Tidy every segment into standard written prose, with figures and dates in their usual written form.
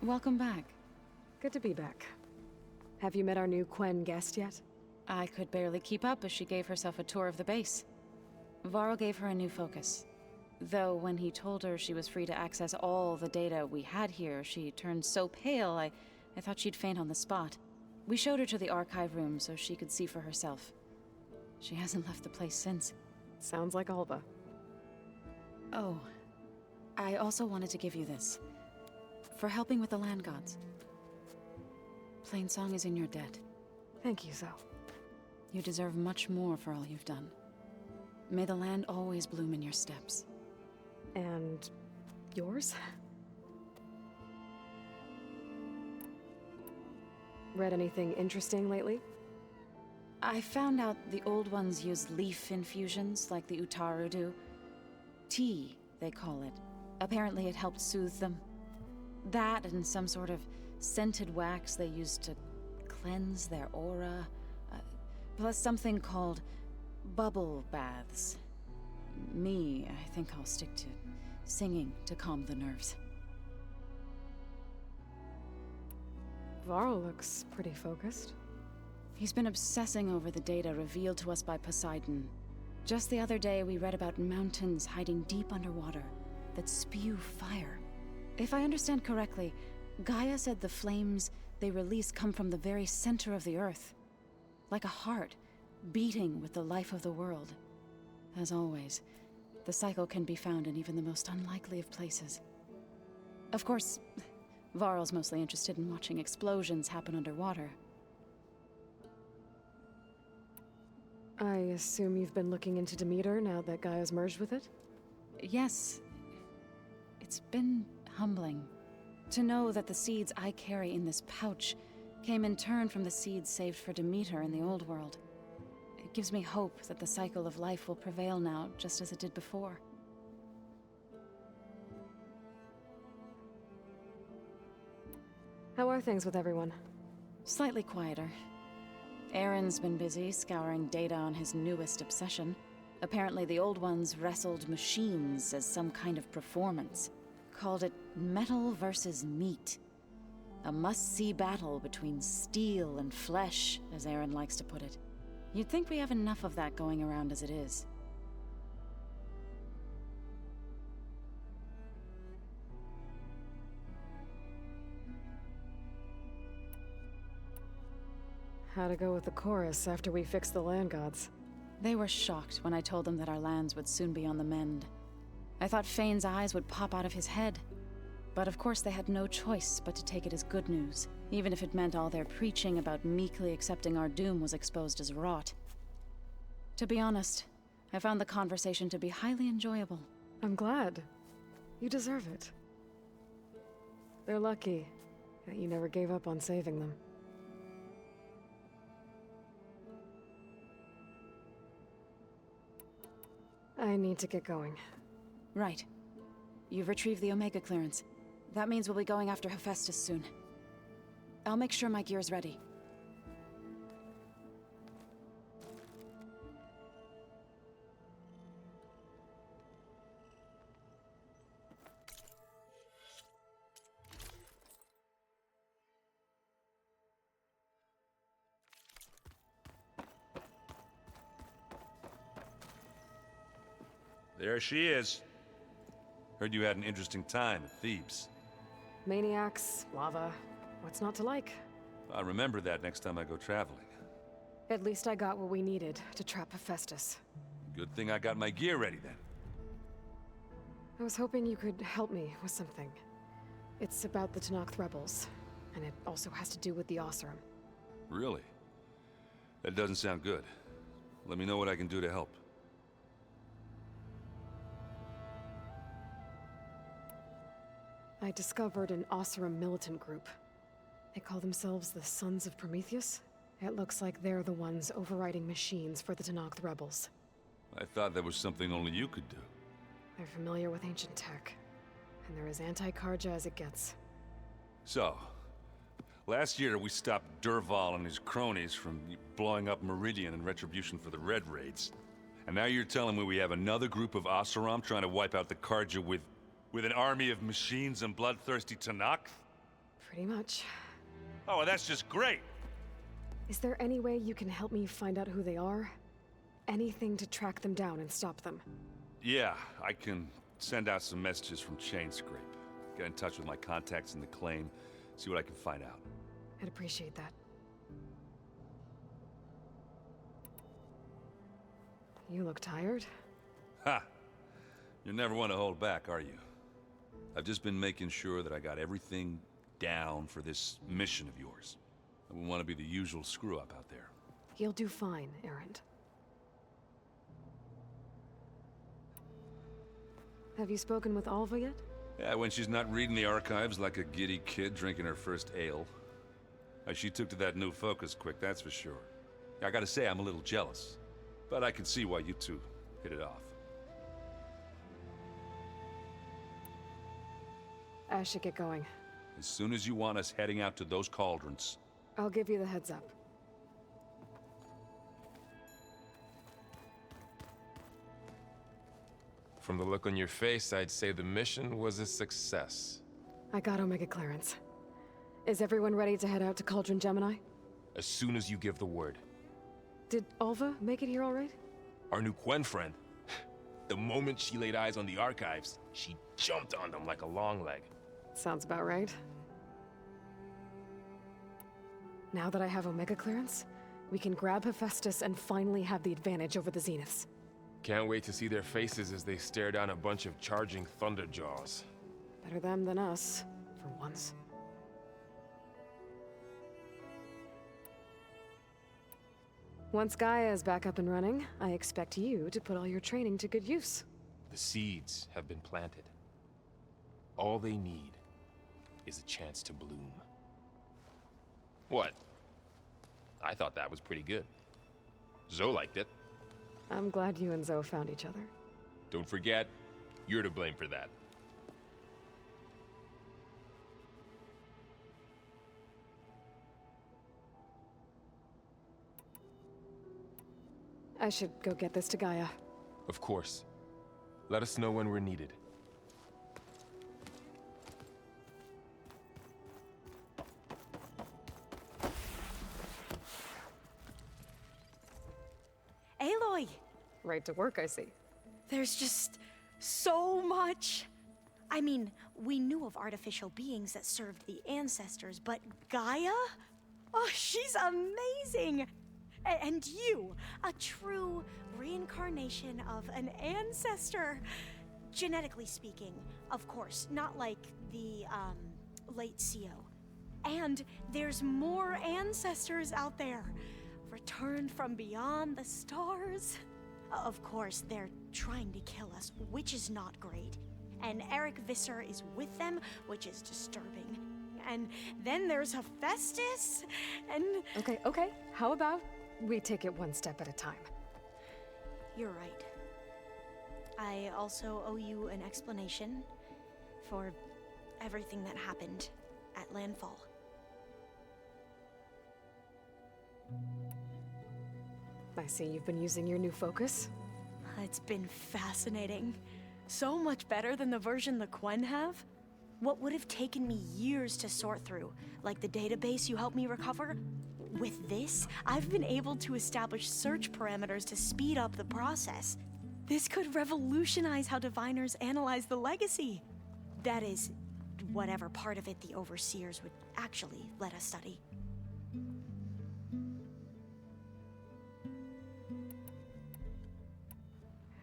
Welcome back. Good to be back. Have you met our new Quen guest yet? I could barely keep up as she gave herself a tour of the base. Varl gave her a new focus. Though when he told her she was free to access all the data we had here, she turned so pale I thought she'd faint on the spot. We showed her to the archive room so she could see for herself. She hasn't left the place since. Sounds like Alba. Oh, I also wanted to give you this. For helping with the land gods. Plainsong is in your debt. Thank you, Zoe. You deserve much more for all you've done. May the land always bloom in your steps. And yours? Read anything interesting lately? I found out the old ones use leaf infusions like the Utaru do. Tea, they call it. Apparently it helped soothe them. That and some sort of scented wax they used to cleanse their aura. Plus something called bubble baths. I think I'll stick to singing to calm the nerves. Varl looks pretty focused. He's been obsessing over the data revealed to us by Poseidon. Just the other day, we read about mountains hiding deep underwater that spew fire. If I understand correctly, Gaia said the flames they release come from the very center of the Earth. Like a heart, beating with the life of the world. As always, the cycle can be found in even the most unlikely of places. Of course, Varl's mostly interested in watching explosions happen underwater. I assume you've been looking into Demeter now that Gaia's merged with it? Yes. It's been humbling to know that the seeds I carry in this pouch came in turn from the seeds saved for Demeter in the old world. It gives me hope that the cycle of life will prevail now, just as it did before. How are things with everyone? Slightly quieter. Aaron's been busy scouring data on his newest obsession. Apparently the old ones wrestled machines as some kind of performance. Called it metal versus meat. A must-see battle between steel and flesh, as Aaron likes to put it. You'd think we have enough of that going around as it is. How to go with the chorus after we fixed the land gods? They were shocked when I told them that our lands would soon be on the mend. I thought Fane's eyes would pop out of his head. But of course they had no choice but to take it as good news, even if it meant all their preaching about meekly accepting our doom was exposed as rot. To be honest, I found the conversation to be highly enjoyable. I'm glad. You deserve it. They're lucky that you never gave up on saving them. I need to get going. Right. You've retrieved the Omega clearance. That means we'll be going after Hephaestus soon. I'll make sure my gear's ready. There she is. Heard you had an interesting time at Thebes. Maniacs, lava, what's not to like? I'll remember that next time I go traveling. At least I got what we needed to trap Hephaestus. Good thing I got my gear ready then. I was hoping you could help me with something. It's about the Tenakth rebels, and it also has to do with the Oseram. Really? That doesn't sound good. Let me know what I can do to help. I discovered an Oseram militant group. They call themselves the Sons of Prometheus. It looks like they're the ones overriding machines for the Tenakth rebels. I thought that was something only you could do. They're familiar with ancient tech, and they're as anti-Karja as it gets. So, last year we stopped Durval and his cronies from blowing up Meridian in retribution for the Red Raids. And now you're telling me we have another group of Oseram trying to wipe out the Karja with an army of machines and bloodthirsty Tenakth? Pretty much. Oh, well, that's just great. Is there any way you can help me find out who they are? Anything to track them down and stop them? Yeah, I can send out some messages from Chainscrape. Get in touch with my contacts in the claim, see what I can find out. I'd appreciate that. You look tired. Ha! You're never one to hold back, are you? I've just been making sure that I got everything down for this mission of yours. I wouldn't want to be the usual screw-up out there. You'll do fine, Erend. Have you spoken with Alva yet? Yeah, when she's not reading the archives like a giddy kid drinking her first ale. She took to that new focus quick, that's for sure. I gotta say, I'm a little jealous. But I can see why you two hit it off. I should get going. As soon as you want us heading out to those cauldrons. I'll give you the heads up. From the look on your face, I'd say the mission was a success. I got Omega clearance. Is everyone ready to head out to Cauldron Gemini? As soon as you give the word. Did Alva make it here all right? Our new Quen friend. The moment she laid eyes on the archives, she jumped on them like a long leg. Sounds about right. Now that I have Omega clearance, we can grab Hephaestus and finally have the advantage over the Zeniths. Can't wait to see their faces as they stare down a bunch of charging Thunderjaws. Better them than us, for once. Once Gaia is back up and running, I expect you to put all your training to good use. The seeds have been planted. All they need is a chance to bloom. What? I thought that was pretty good. Zoe liked it. I'm glad you and Zoe found each other. Don't forget, you're to blame for that. I should go get this to Gaia. Of course. Let us know when we're needed. Aloy! Right to work, I see. There's just so much. I mean, we knew of artificial beings that served the ancestors, but Gaia? Oh, she's amazing! And you, a true reincarnation of an ancestor. Genetically speaking, of course, not like the, late CO. And there's more ancestors out there, returned from beyond the stars. Of course, they're trying to kill us, which is not great. And Eric Visser is with them, which is disturbing. And then there's Hephaestus, and... Okay. How about we take it one step at a time? You're right. I also owe you an explanation for everything that happened at Landfall. I see you've been using your new focus. It's been fascinating. So much better than the version the Quen have. What would have taken me years to sort through, like the database you helped me recover, with this, I've been able to establish search parameters to speed up the process. This could revolutionize how diviners analyze the legacy. That is, whatever part of it the Overseers would actually let us study.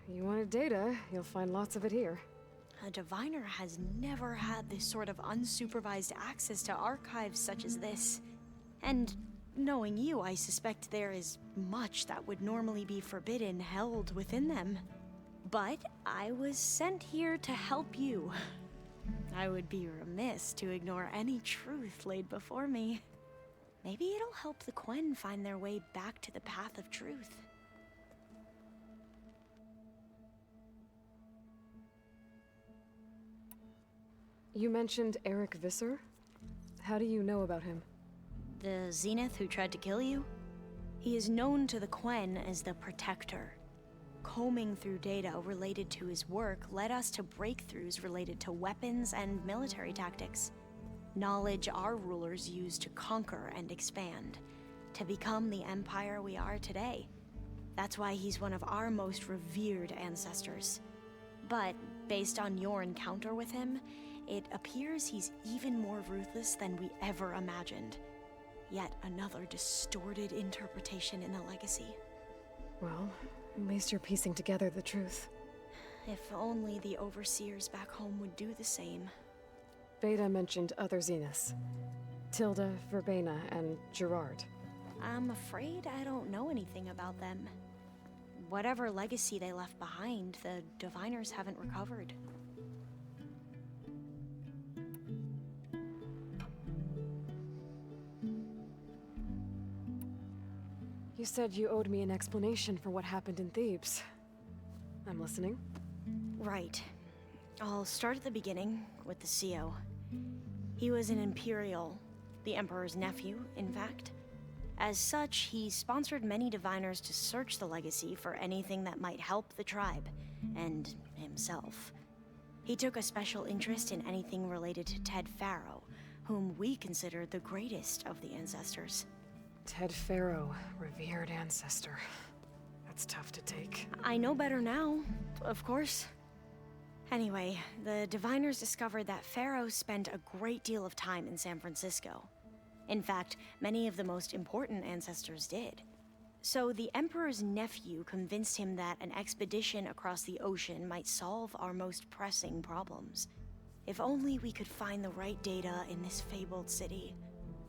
You wanted data, you'll find lots of it here. A diviner has never had this sort of unsupervised access to archives such as this. And knowing you, I suspect there is much that would normally be forbidden held within them. But I was sent here to help you. I would be remiss to ignore any truth laid before me. Maybe it'll help the Quen find their way back to the path of truth. You mentioned Eric Visser? How do you know about him? The Zenith who tried to kill you? He is known to the Quen as the Protector. Combing through data related to his work led us to breakthroughs related to weapons and military tactics. Knowledge our rulers used to conquer and expand, to become the empire we are today. That's why he's one of our most revered ancestors. But based on your encounter with him, it appears he's even more ruthless than we ever imagined. Yet another distorted interpretation in the legacy. Well, at least you're piecing together the truth. If only the overseers back home would do the same. Beta mentioned other Zeniths. Tilda, Verbena, and Gerard. I'm afraid I don't know anything about them. Whatever legacy they left behind, the Diviners haven't recovered. You said you owed me an explanation for what happened in Thebes. I'm listening. Right. I'll start at the beginning, with the CO. He was an Imperial, the Emperor's nephew, in fact. As such, he sponsored many Diviners to search the legacy for anything that might help the tribe, and himself. He took a special interest in anything related to Ted Faro, whom we consider the greatest of the ancestors. Ted Faro, revered ancestor. That's tough to take. I know better now, of course. Anyway, the Diviners discovered that Faro spent a great deal of time in San Francisco. In fact, many of the most important ancestors did. So the Emperor's nephew convinced him that an expedition across the ocean might solve our most pressing problems. If only we could find the right data in this fabled city.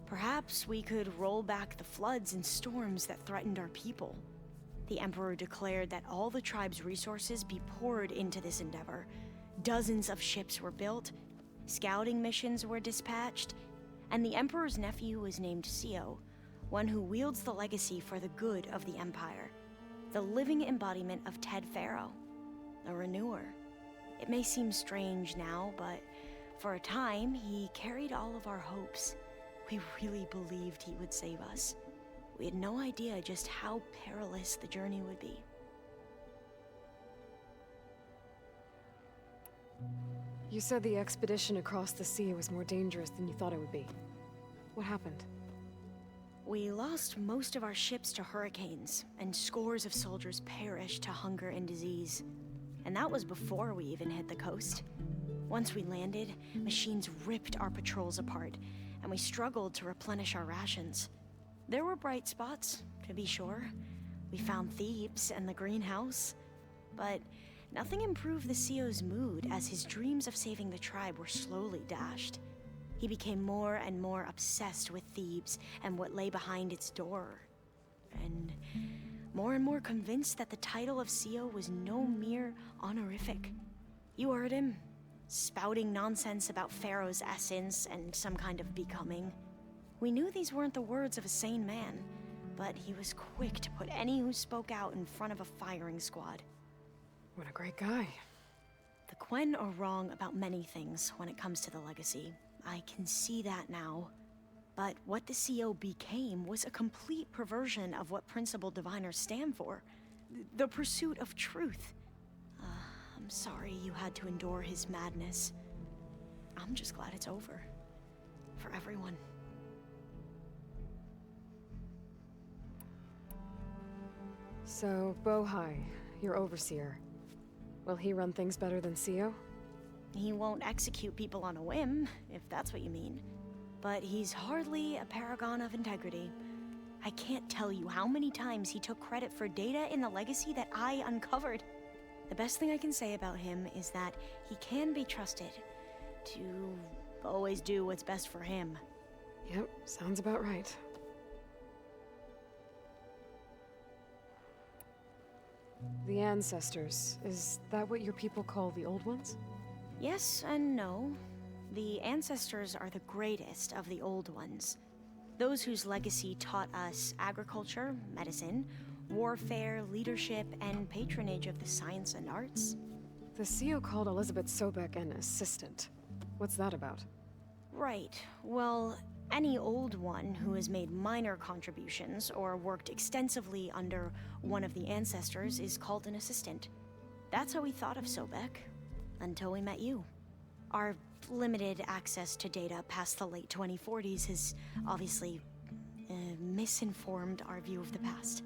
Perhaps we could roll back the floods and storms that threatened our people. The Emperor declared that all the tribe's resources be poured into this endeavor. Dozens of ships were built, scouting missions were dispatched, and the Emperor's nephew was named CO, one who wields the legacy for the good of the Empire. The living embodiment of Ted Faro, a renewer. It may seem strange now, but for a time, he carried all of our hopes. We really believed he would save us. We had no idea just how perilous the journey would be. You said the expedition across the sea was more dangerous than you thought it would be. What happened? We lost most of our ships to hurricanes, and scores of soldiers perished to hunger and disease. And that was before we even hit the coast. Once we landed, machines ripped our patrols apart, and we struggled to replenish our rations. There were bright spots, to be sure. We found Thebes and the greenhouse, but nothing improved the CO's mood as his dreams of saving the tribe were slowly dashed. He became more and more obsessed with Thebes and what lay behind its door, and more convinced that the title of CO was no mere honorific. You heard him, spouting nonsense about Pharaoh's essence and some kind of becoming. We knew these weren't the words of a sane man, but he was quick to put any who spoke out in front of a firing squad. What a great guy. The Quen are wrong about many things when it comes to the legacy. I can see that now. But what the CO became was a complete perversion of what Principal Diviners stand for. The pursuit of truth. I'm sorry you had to endure his madness. I'm just glad it's over. For everyone. So, Bohai, your overseer. Will he run things better than CO? He won't execute people on a whim, if that's what you mean. But he's hardly a paragon of integrity. I can't tell you how many times he took credit for data in the legacy that I uncovered. The best thing I can say about him is that he can be trusted to always do what's best for him. Yep, sounds about right. The Ancestors, is that what your people call the Old Ones? Yes and no. The Ancestors are the greatest of the Old Ones. Those whose legacy taught us agriculture, medicine, warfare, leadership, and patronage of the science and arts. The CO called Elizabeth Sobek an assistant. What's that about? Right. Well, any Old One who has made minor contributions or worked extensively under one of the Ancestors is called an assistant. That's how we thought of Sobek, until we met you. Our limited access to data past the late 2040s has obviously misinformed our view of the past.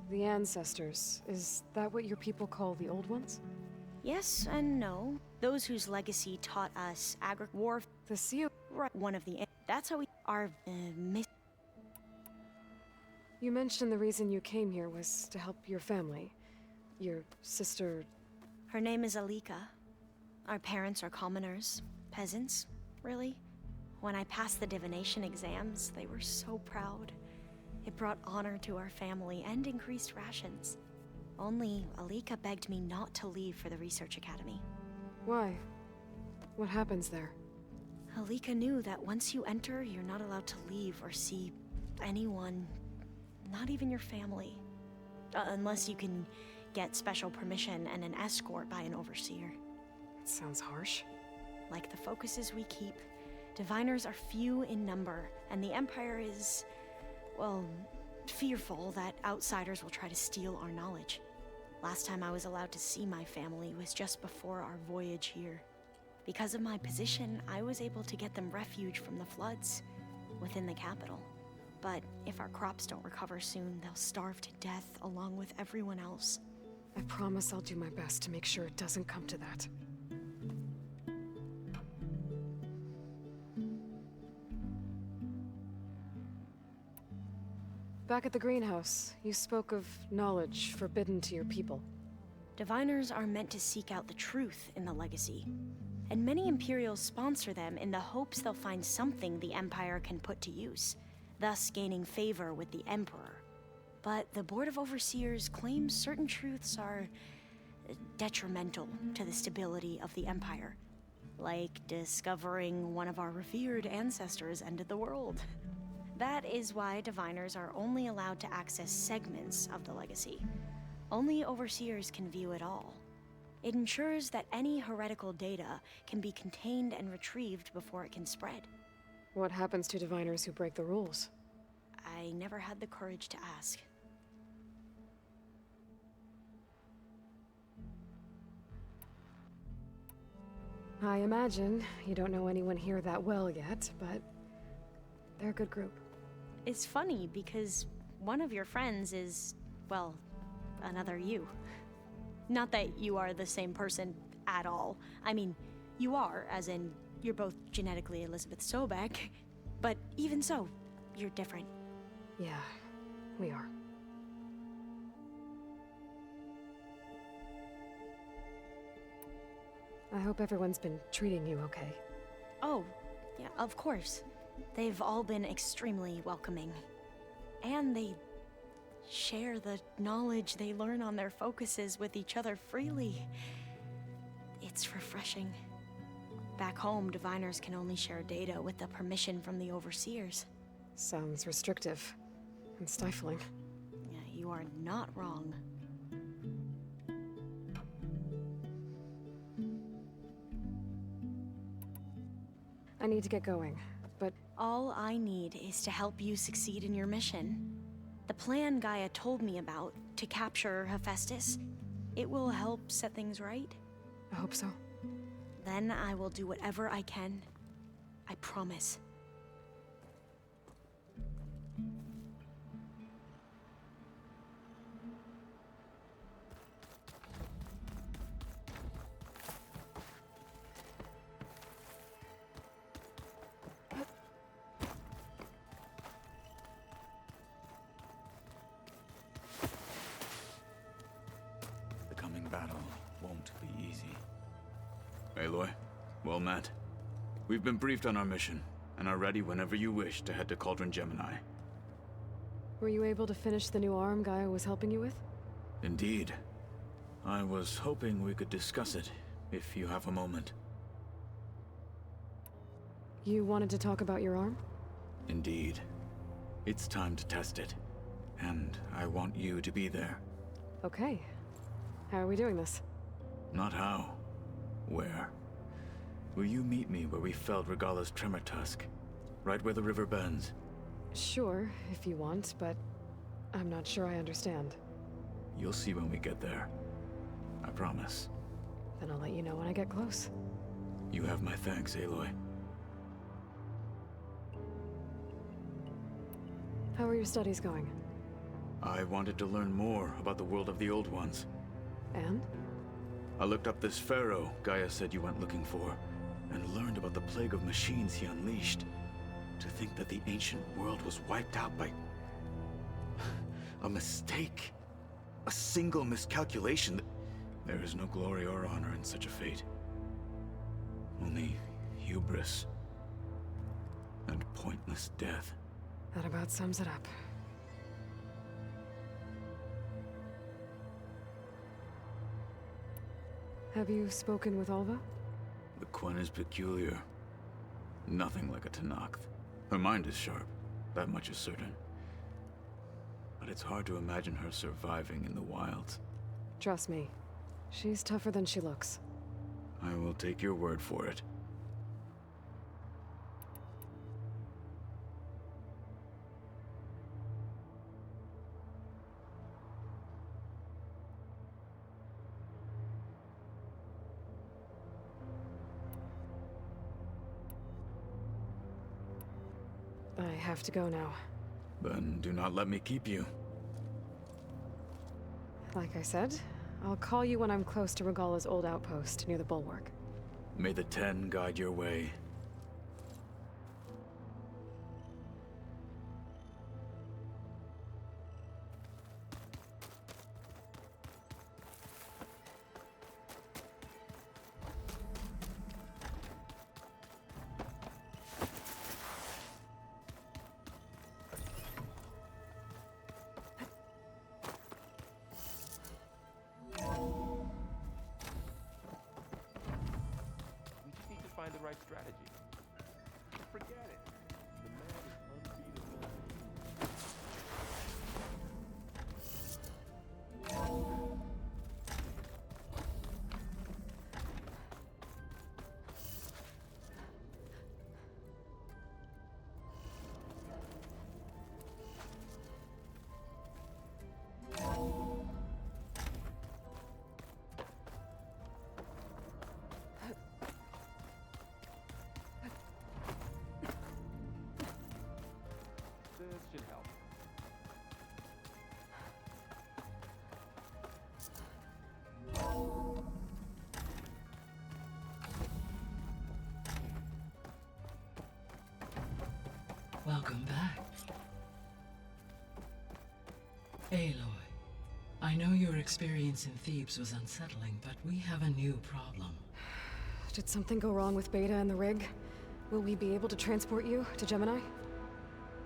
The ancestors, is that what your people call the old ones? Yes and no. Those whose legacy taught us war. The Seal. Right. One of the. That's how we are. You mentioned the reason you came here was to help your family. Your sister. Her name is Alika. Our parents are commoners. Peasants, really. When I passed the divination exams, they were so proud. It brought honor to our family and increased rations. Only Alika begged me not to leave for the research academy. Why? What happens there? Alika knew that once you enter, you're not allowed to leave or see anyone, not even your family. Unless you can get special permission and an escort by an overseer. It sounds harsh. Like the focuses we keep, diviners are few in number, and the Empire is, well, fearful that outsiders will try to steal our knowledge. Last time I was allowed to see my family was just before our voyage here. Because of my position, I was able to get them refuge from the floods within the capital. But if our crops don't recover soon, they'll starve to death along with everyone else. I promise I'll do my best to make sure it doesn't come to that. Back at the greenhouse, you spoke of knowledge forbidden to your people. Diviners are meant to seek out the truth in the legacy, and many Imperials sponsor them in the hopes they'll find something the Empire can put to use, thus gaining favor with the Emperor. But the Board of Overseers claims certain truths are detrimental to the stability of the Empire, like discovering one of our revered ancestors ended the world. That is why diviners are only allowed to access segments of the legacy. Only overseers can view it all. It ensures that any heretical data can be contained and retrieved before it can spread. What happens to diviners who break the rules? I never had the courage to ask. I imagine you don't know anyone here that well yet, but they're a good group. It's funny because one of your friends is, well, another you. Not that you are the same person at all. I mean, you are, as in, you're both genetically Elizabeth Sobek, but even so, you're different. Yeah, we are. I hope everyone's been treating you okay. Oh, yeah, of course. They've all been extremely welcoming. And they share the knowledge they learn on their focuses with each other freely. It's refreshing. Back home, diviners can only share data with the permission from the overseers. Sounds restrictive and stifling. Yeah, you are not wrong. I need to get going, but All I need is to help you succeed in your mission. The plan Gaia told me about, to capture Hephaestus, it will help set things right. I hope so. Then I will do whatever I can. I promise. The coming battle won't be easy. Aloy, well met. We've been briefed on our mission, and are ready whenever you wish to head to Cauldron Gemini. Were you able to finish the new arm Gaia was helping you with? Indeed. I was hoping we could discuss it, if you have a moment. You wanted to talk about your arm? Indeed. It's time to test it, and I want you to be there. Okay. How are we doing this? Not how. Where? Will you meet me where we felled Regala's Tremor Tusk? Right where the river bends? Sure, if you want, but I'm not sure I understand. You'll see when we get there. I promise. Then I'll let you know when I get close. You have my thanks, Aloy. How are your studies going? I wanted to learn more about the world of the Old Ones. And? I looked up this pharaoh Gaia said you went looking for, and learned about the plague of machines he unleashed. To think that the ancient world was wiped out by... a mistake. A single miscalculation. There is no glory or honor in such a fate. Only hubris. And pointless death. That about sums it up. Have you spoken with Alva? The Quen is peculiar. Nothing like a Tenakth. Her mind is sharp, that much is certain. But it's hard to imagine her surviving in the wilds. Trust me, she's tougher than she looks. I will take your word for it. I have to go now. Then do not let me keep you. Like I said, I'll call you when I'm close to Regalla's old outpost near the bulwark. May the Ten guide your way. We just need to find the right strategy. Forget it. The man is unbeatable. This should help. Welcome back. Aloy, I know your experience in Thebes was unsettling, but we have a new problem. Did something go wrong with Beta and the rig? Will we be able to transport you to Gemini?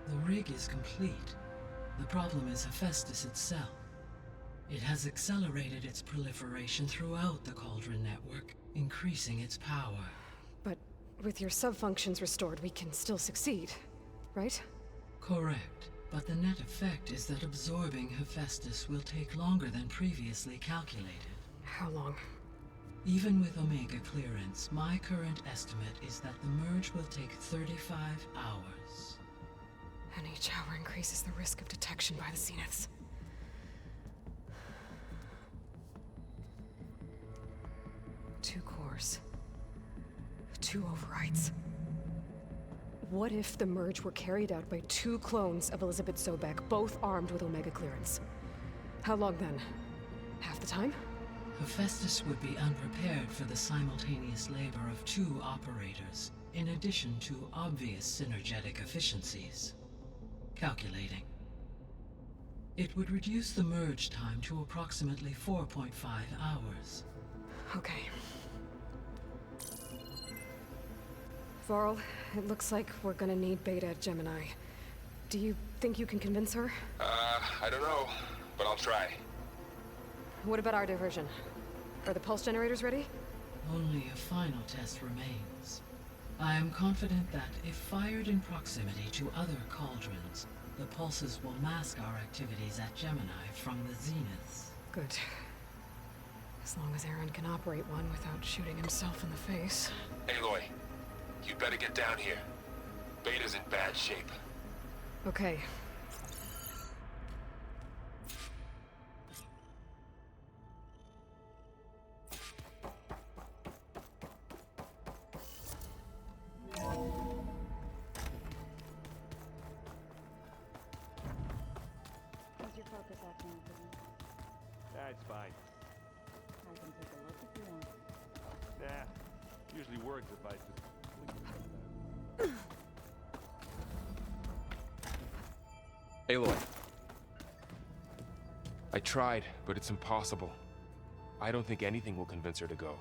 The rig is complete. The problem is Hephaestus itself. It has accelerated its proliferation throughout the Cauldron network, increasing its power. But with your sub-functions restored, we can still succeed, right? Correct, but the net effect is that absorbing Hephaestus will take longer than previously calculated. How long? Even with Omega clearance, my current estimate is that the merge will take 35 hours. And each hour increases the risk of detection by the Zeniths. Two cores. Two overrides. What if the merge were carried out by two clones of Elizabeth Sobek, both armed with Omega clearance? How long then? Half the time? Hephaestus would be unprepared for the simultaneous labor of two operators, in addition to obvious synergetic efficiencies. Calculating. It would reduce the merge time to approximately 4.5 hours. Okay. Varl, it looks like we're gonna need Beta at Gemini. Do you think you can convince her? I don't know, but I'll try. What about our diversion? Are the pulse generators ready? Only a final test remains. I am confident that if fired in proximity to other cauldrons, the pulses will mask our activities at Gemini from the Zeniths. Good. As long as Aaron can operate one without shooting himself in the face. Aloy, you better get down here. Beta's in bad shape. Okay. storage devices. Aloy. I tried, but it's impossible. I don't think anything will convince her to go.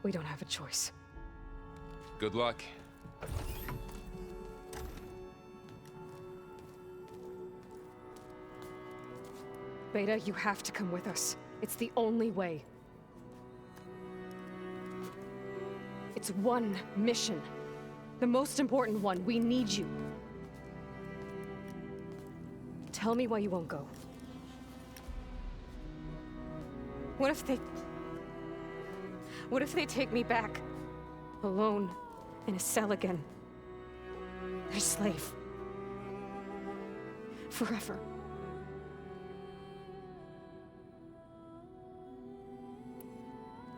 We don't have a choice. Good luck. Beta, you have to come with us. It's the only way. It's one mission. The most important one. We need you. Tell me why you won't go. What if they take me back? Alone, in a cell again. Their slave. Forever.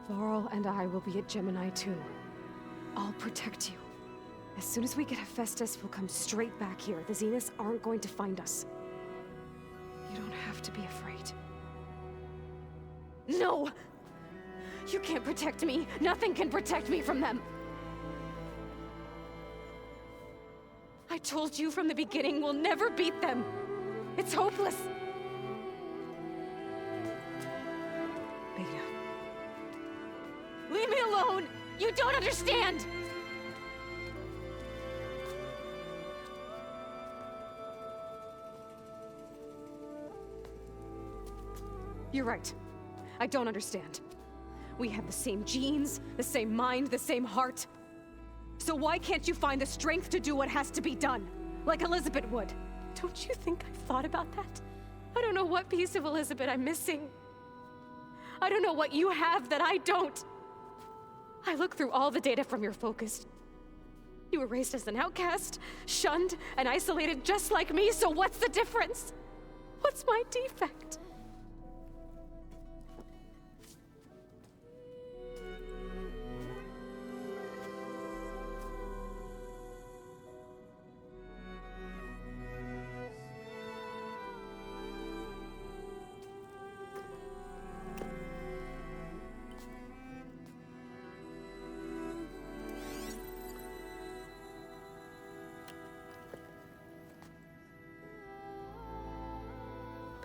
Laurel and I will be at Gemini too. I'll protect you. As soon as we get Hephaestus, we'll come straight back here. The Zeniths aren't going to find us. You don't have to be afraid. No! You can't protect me. Nothing can protect me from them. I told you from the beginning we'll never beat them. It's hopeless. Beta. Leave me alone! You don't understand! You're right. I don't understand. We have the same genes, the same mind, the same heart. So why can't you find the strength to do what has to be done? Like Elizabeth would. Don't you think I've thought about that? I don't know what piece of Elizabeth I'm missing. I don't know what you have that I don't. I look through all the data from your focus. You were raised as an outcast, shunned, and isolated just like me, so what's the difference? What's my defect?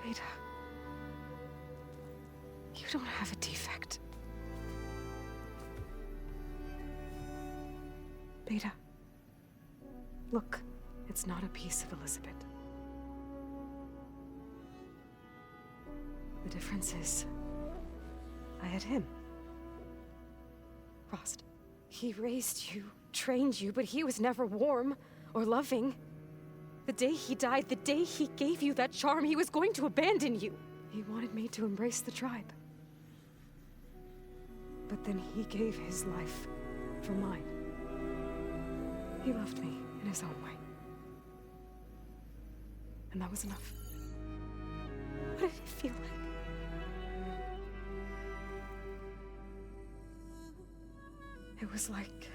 Beta, you don't have a defect. Beta, look, it's not a piece of Elizabeth. The difference is, I had him. Frost. He raised you, trained you, but he was never warm or loving. The day he died, the day he gave you that charm, he was going to abandon you. He wanted me to embrace the tribe. But then he gave his life for mine. He loved me in his own way. And that was enough. What did it feel like? It was like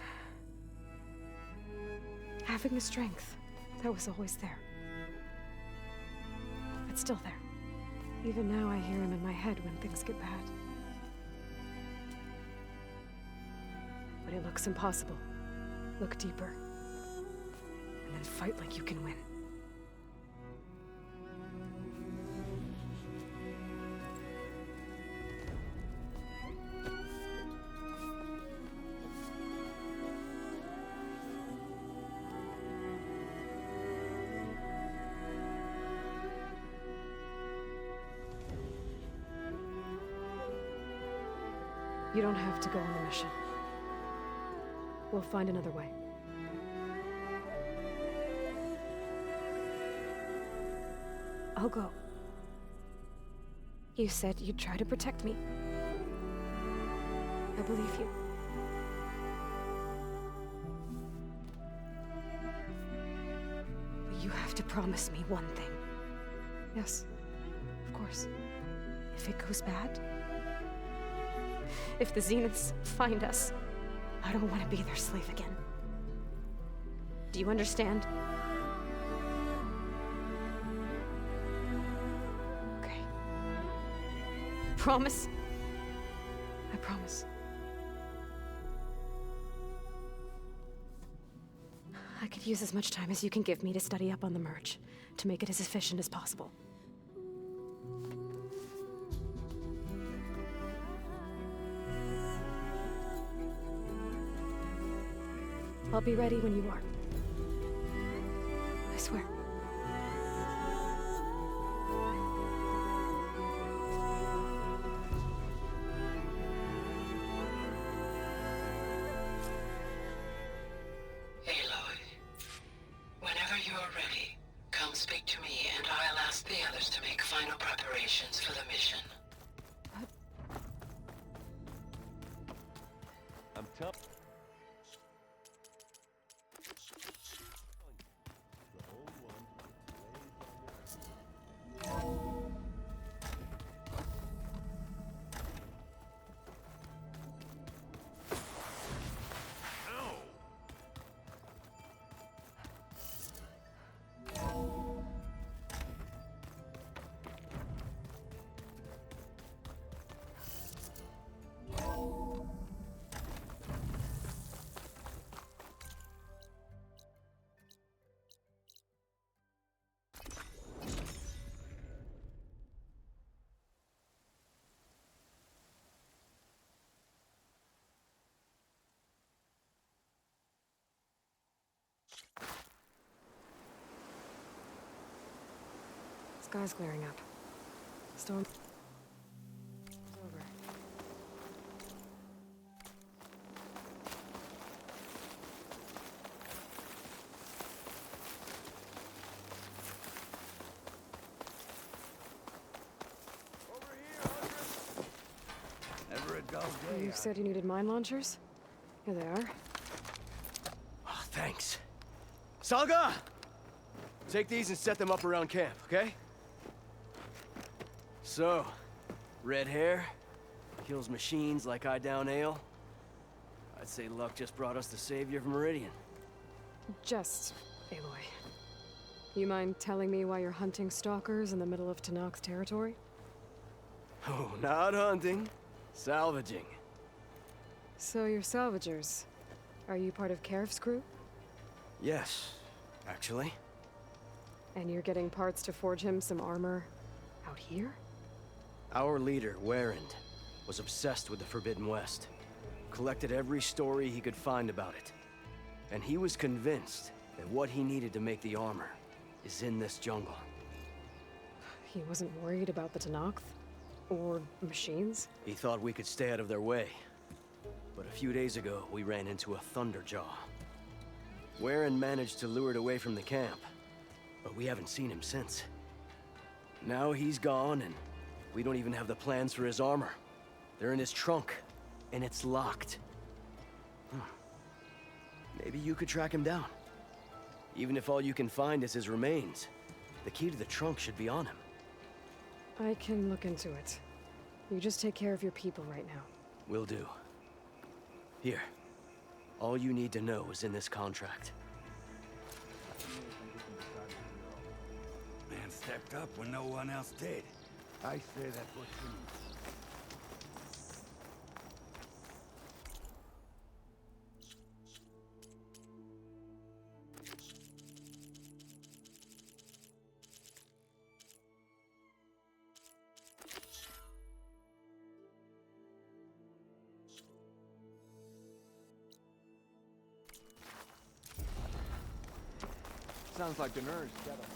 having the strength that was always there. It's still there. Even now I hear him in my head when things get bad. But it looks impossible. Look deeper. And then fight like you can win. You don't have to go on the mission. We'll find another way. I'll go. You said you'd try to protect me. I believe you. But you have to promise me one thing. Yes, of course. If it goes bad, if the Zeniths find us, I don't want to be their slave again. Do you understand? Okay. Promise? I promise. Use as much time as you can give me to study up on the merge, to make it as efficient as possible. I'll be ready when you are. I swear. Aloy, whenever you are ready, come speak to me and I'll ask the others to make final preparations for the mission. I'm tough. Sky's clearing up. Storm... over. Never a dull day. You said you needed mine launchers? Here they are. Oh, thanks. Salga! Take these and set them up around camp, okay? So, red hair, kills machines like I down ale. I'd say luck just brought us the savior of Meridian. Just, Aloy. You mind telling me why you're hunting stalkers in the middle of Tenakth's territory? Oh, not hunting. Salvaging. So you're salvagers. Are you part of Karif's crew? Yes, actually. And you're getting parts to forge him some armor out here? Our leader, Warrand, was obsessed with the Forbidden West. Collected every story he could find about it. And he was convinced that what he needed to make the armor is in this jungle. He wasn't worried about the Tenakth? Or machines? He thought we could stay out of their way. But a few days ago, we ran into a Thunderjaw. Warren managed to lure it away from the camp, but we haven't seen him since. Now he's gone, and we don't even have the plans for his armor. They're in his trunk, and it's locked. Maybe you could track him down. Even if all you can find is his remains, the key to the trunk should be on him. I can look into it. You just take care of your people right now. Will do. Here. All you need to know is in this contract. Man stepped up when no one else did. I say that's what you need. Sounds like the nurse got us.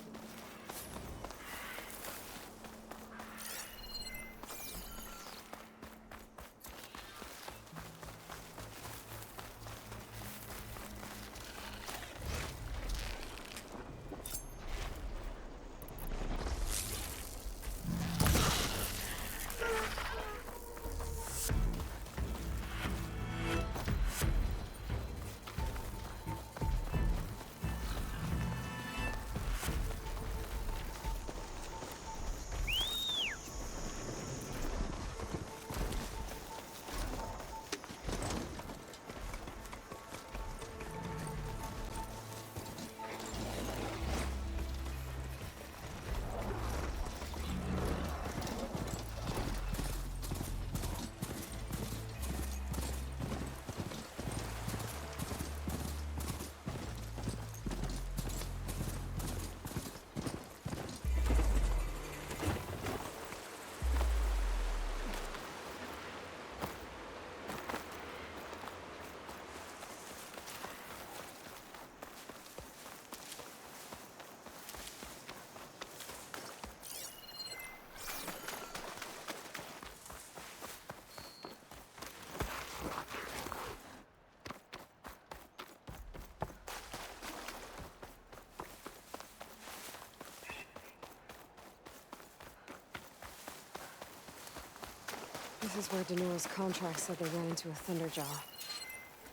This is where Danor's contract said they ran into a Thunderjaw.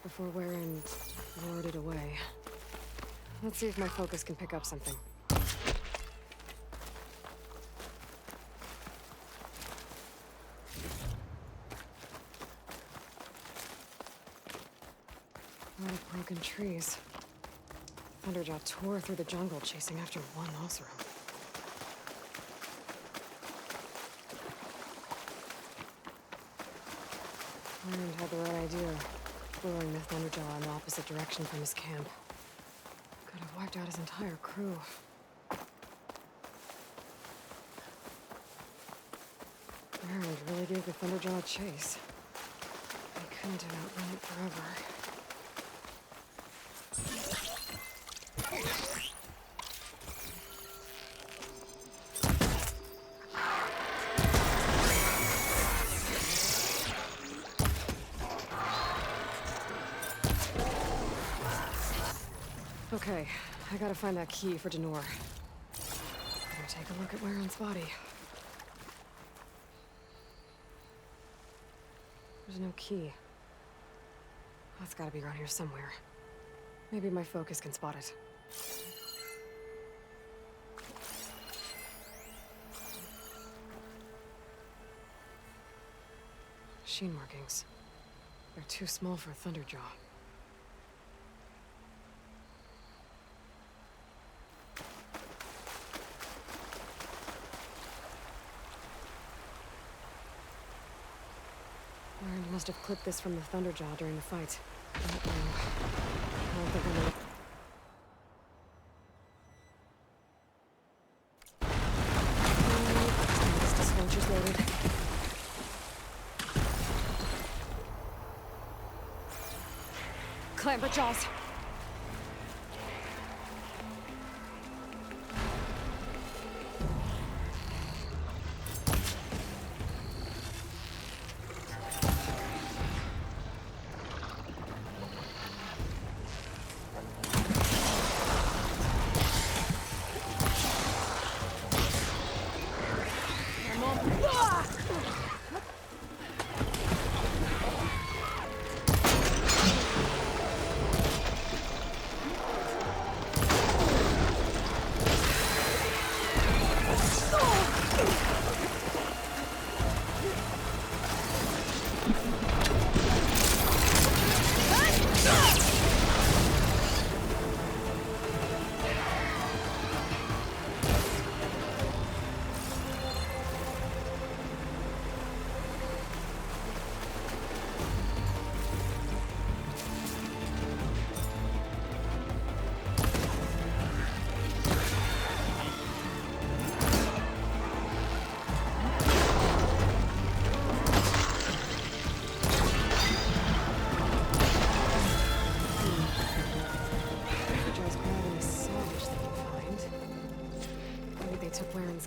Before Warren lured it away. Let's see if my focus can pick up something. A lot of broken trees. Thunderjaw tore through the jungle chasing after one Oseram. Warren had the right idea, luring the Thunderjaw in the opposite direction from his camp. Could have wiped out his entire crew. Warren really gave the Thunderjaw a chase. He couldn't have outrun it forever. Okay, I gotta find that key for Danor. Better take a look at Warren's body. There's no key. That's gotta be around here somewhere. Maybe my focus can spot it. Machine markings. They're too small for a Thunderjaw. Warren must have clipped this from the Thunderjaw during the fight. I don't know. I don't think I'm gonna... Dispatcher's loaded. Clamber jaws.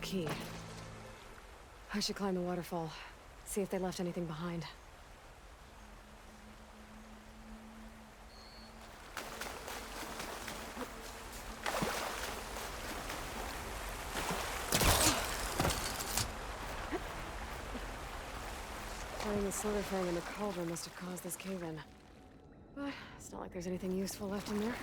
Key. I should climb the waterfall, see if they left anything behind. Finding the Slither Fang in the cauldron must have caused this cave-in. But it's not like there's anything useful left in there.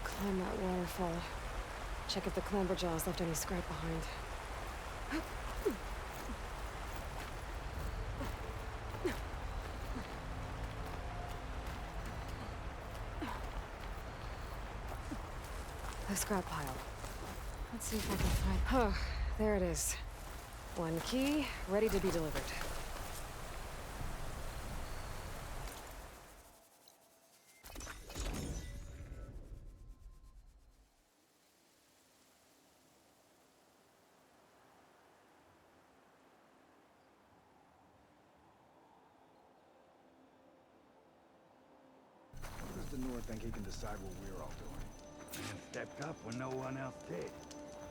Climb that waterfall. Check if the Clamberjaws left any scrap behind. The scrap pile. Let's see if I can find... Oh, there it is. One key, ready to be delivered. How does the North think he can decide what we're all doing? Man stepped up when no one else did.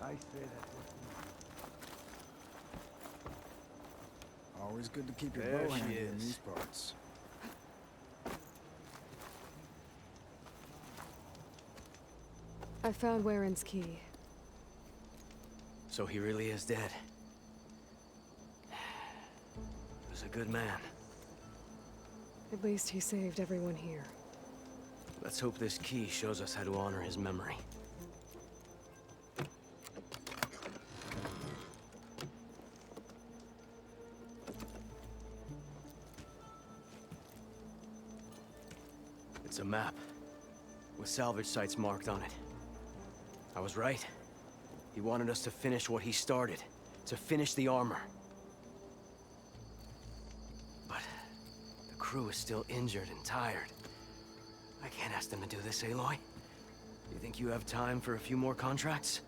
I say that's what... Always good to keep your There bow she handy in is. these parts. I found Waren's key. So he really is dead. He was a good man. At least he saved everyone here. Let's hope this key shows us how to honor his memory. It's a map, with salvage sites marked on it. I was right. He wanted us to finish what he started, to finish the armor. But the crew is still injured and tired. I can't ask them to do this, Aloy. You think you have time for a few more contracts?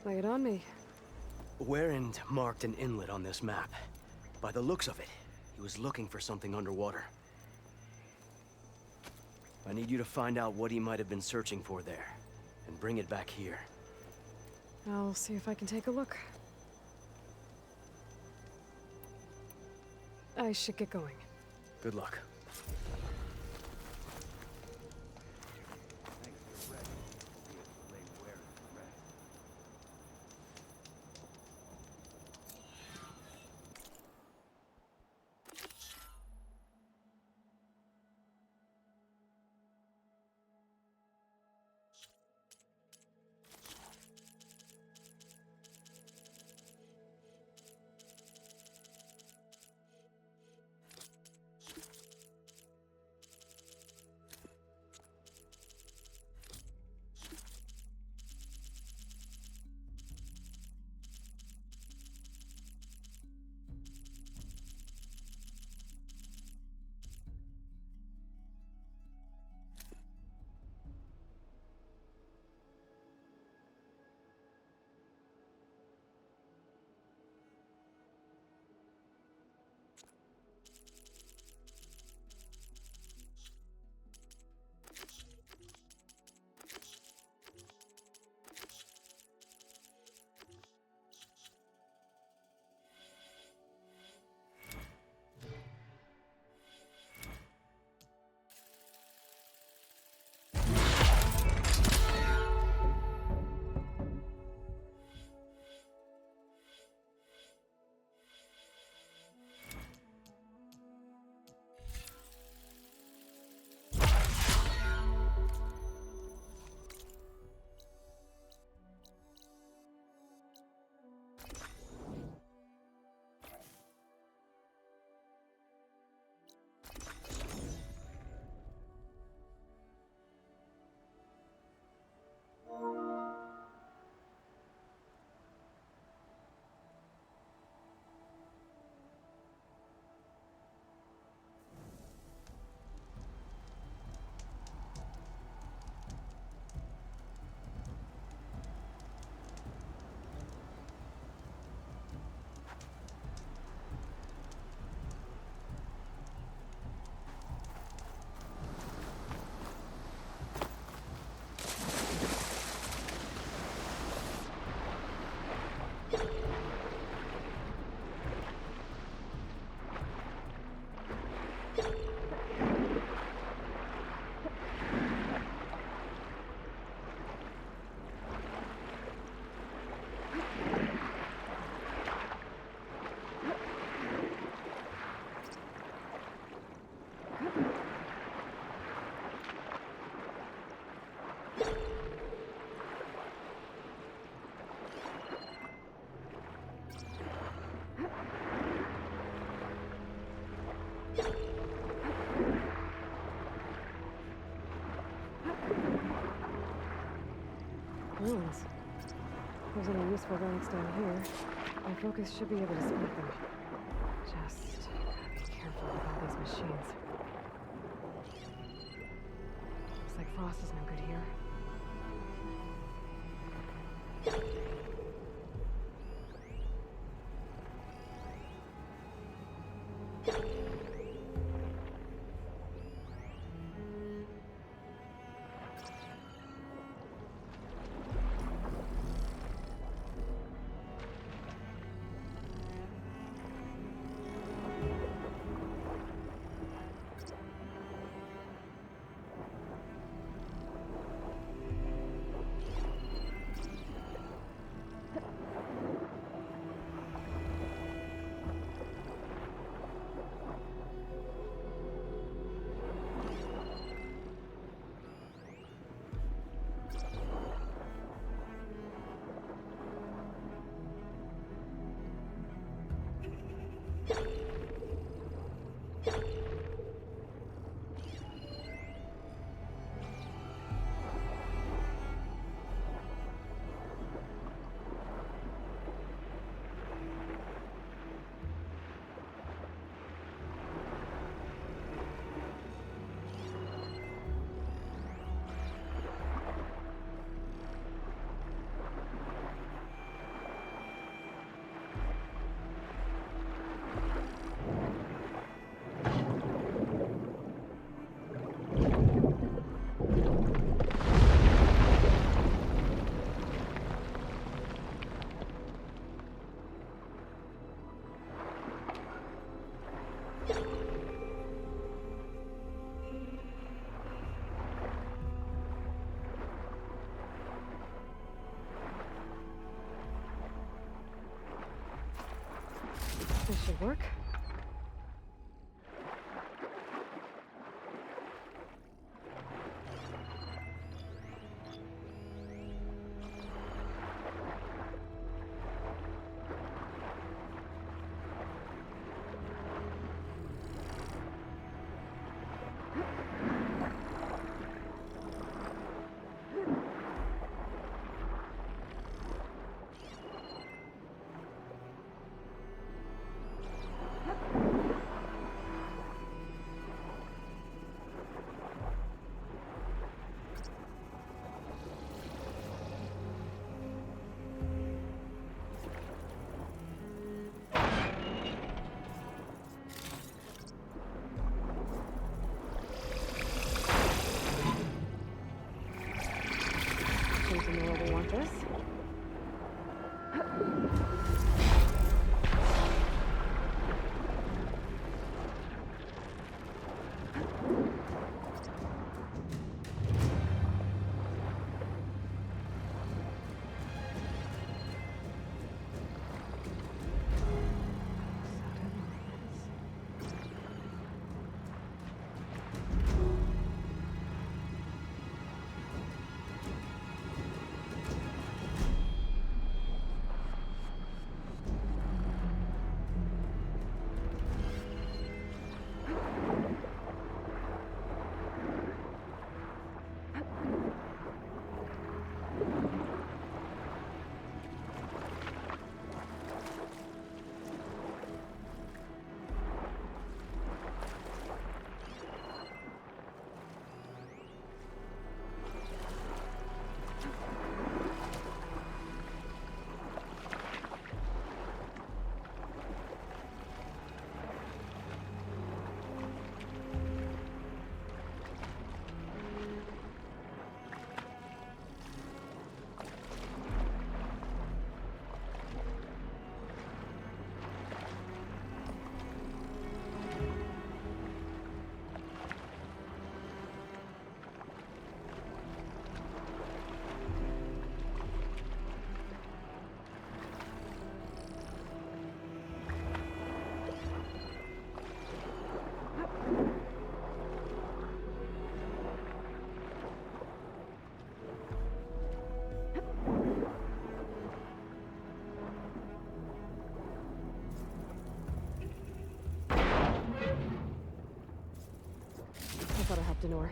Lay it on me. Warren marked an inlet on this map. By the looks of it, he was looking for something underwater. I need you to find out what he might have been searching for there, and bring it back here. I'll see if I can take a look. I should get going. Good luck. Thanks for ready. See if the late wearer is ready. there's any useful relics down here, my focus should be able to spot them. Just gotta be careful with all these machines. Looks like Frost is no good here. This should work. To know where they want this. I thought I helped Denor.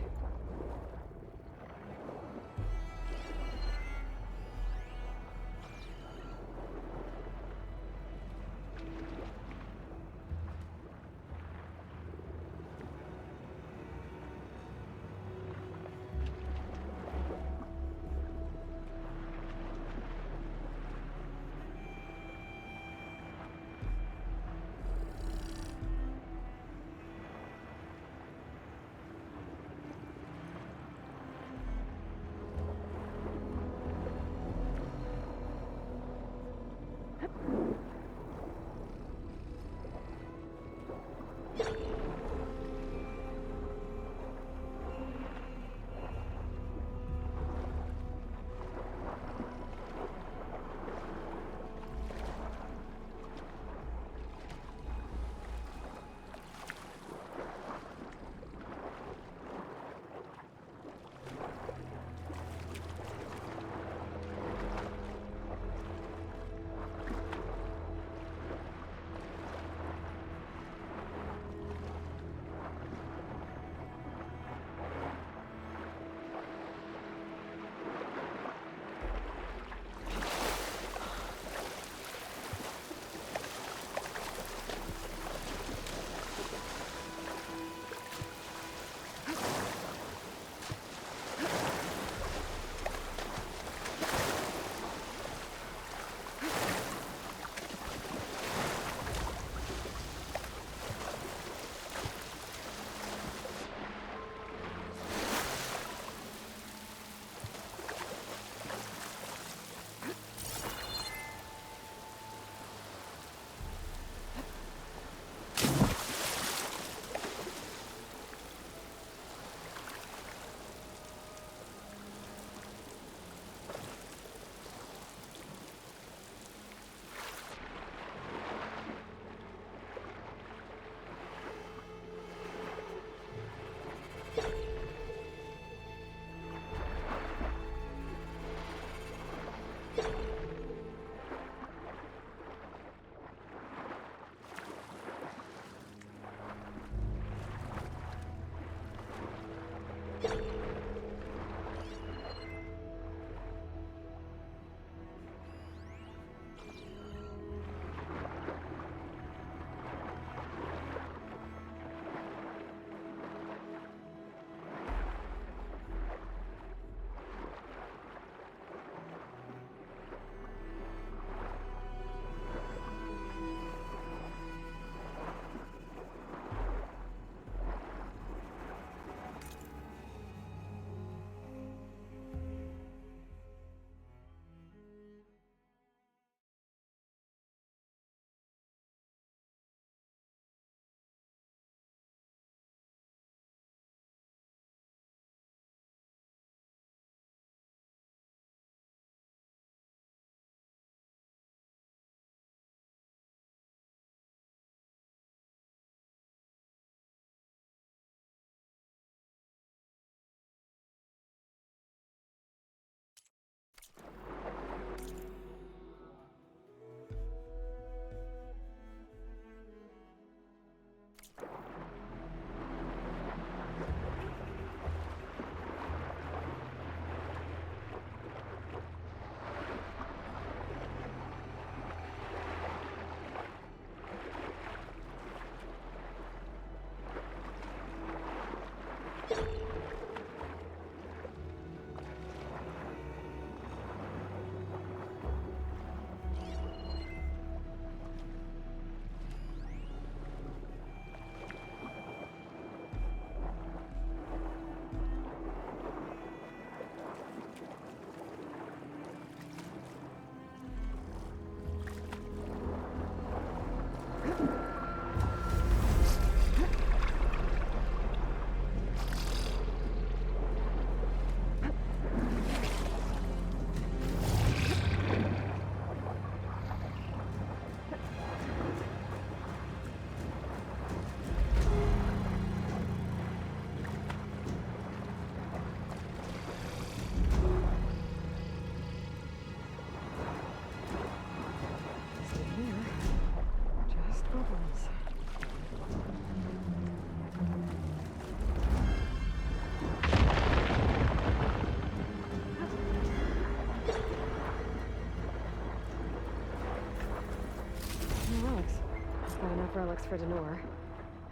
got enough relics for Denor.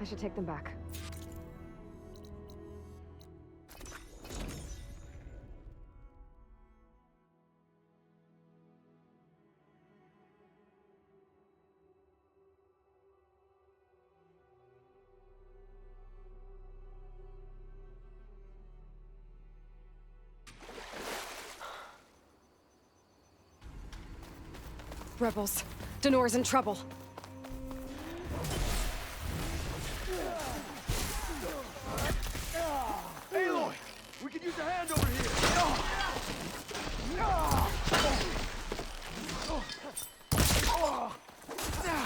I should take them back. Rebels, Denor's in trouble. Aloy! We could use a hand over here!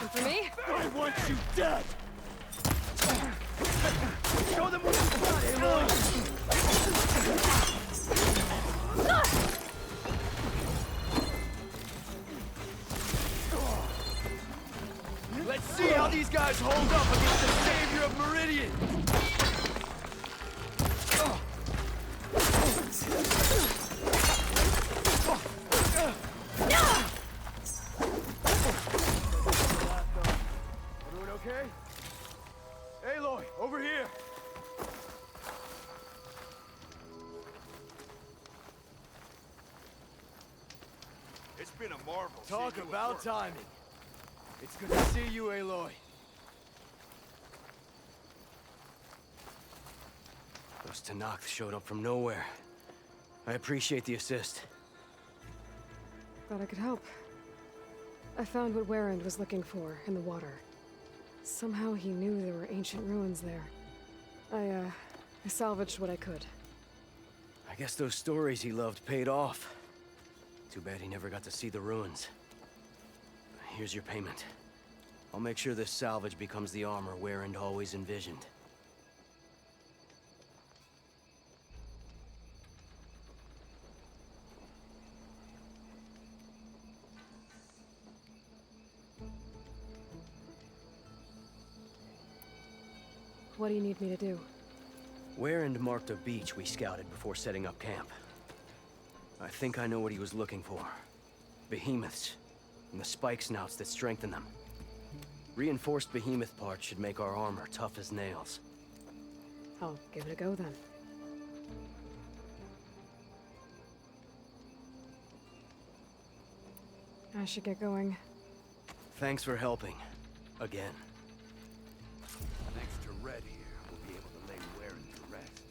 And for me? I want you dead! Show them what you got, Aloy! Let's see how these guys hold up against the savior of Meridian! Everyone okay? Aloy, over here! It's been a marvel. Talk about timing. It's good to see you, Aloy. Those Tenakth showed up from nowhere. I appreciate the assist. Thought I could help. I found what Warrand was looking for in the water. Somehow he knew there were ancient ruins there. I salvaged what I could. I guess those stories he loved paid off. Too bad he never got to see the ruins. Here's your payment. I'll make sure this salvage becomes the armor Warrand always envisioned. What do you need me to do? Warrand marked a beach we scouted before setting up camp. I think I know what he was looking for. Behemoths, and the spike snouts that strengthen them. Reinforced behemoth parts should make our armor tough as nails. I'll give it a go then. I should get going. Thanks for helping. Again. Thanks to Red here, we'll be able to lay Warren to rest.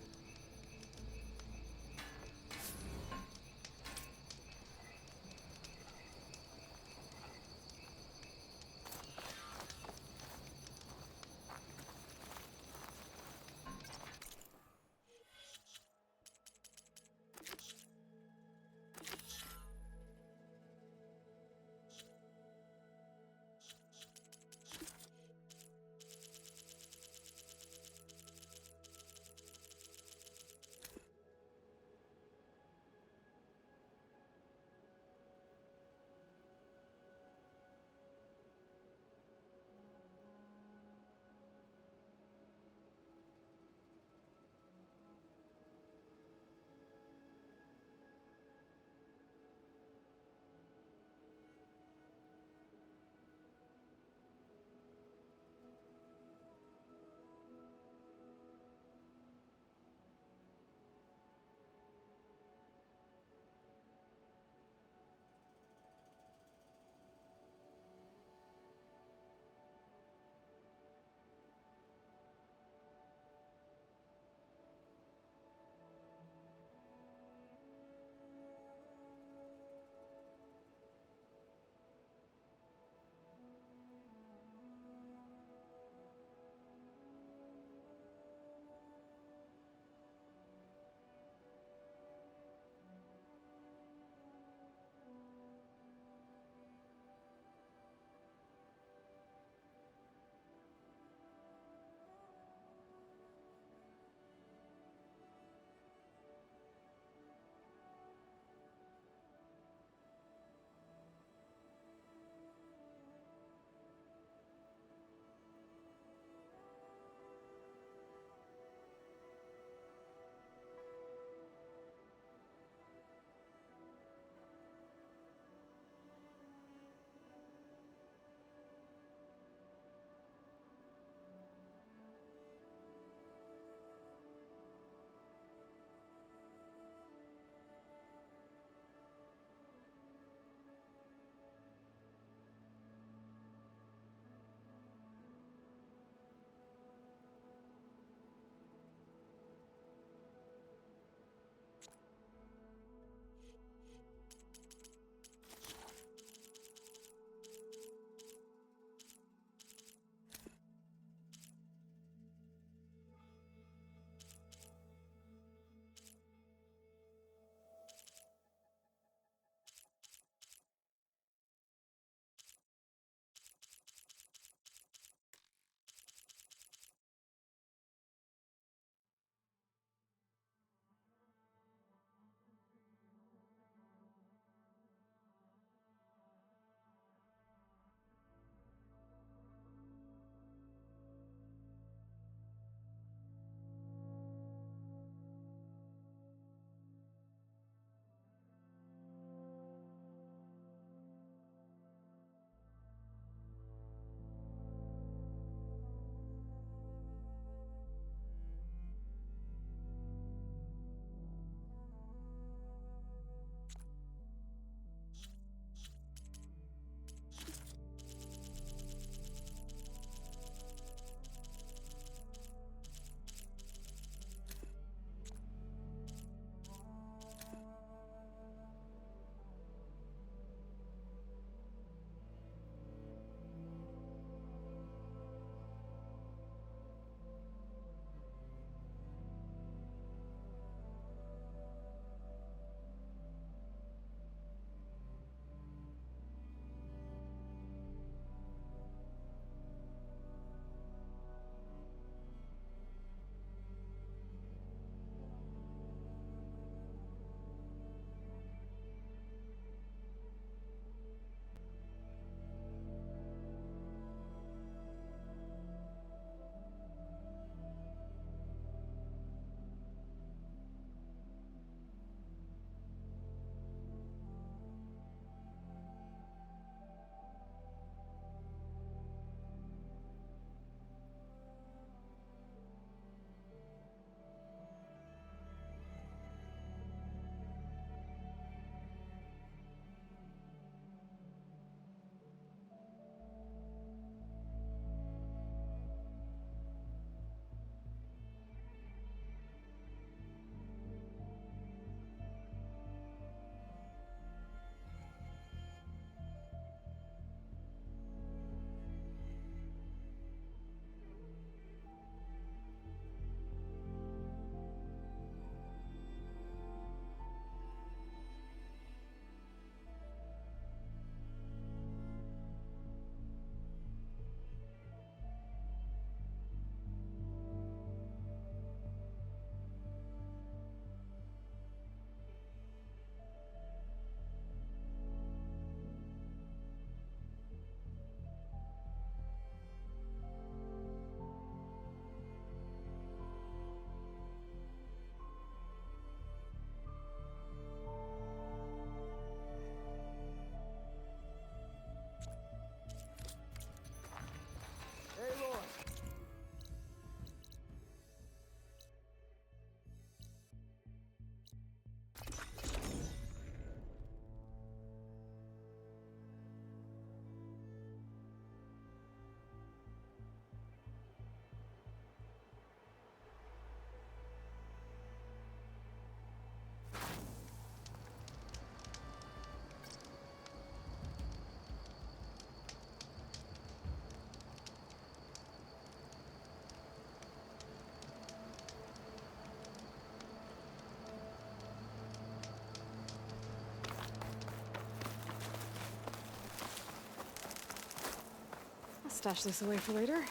stash this away for later.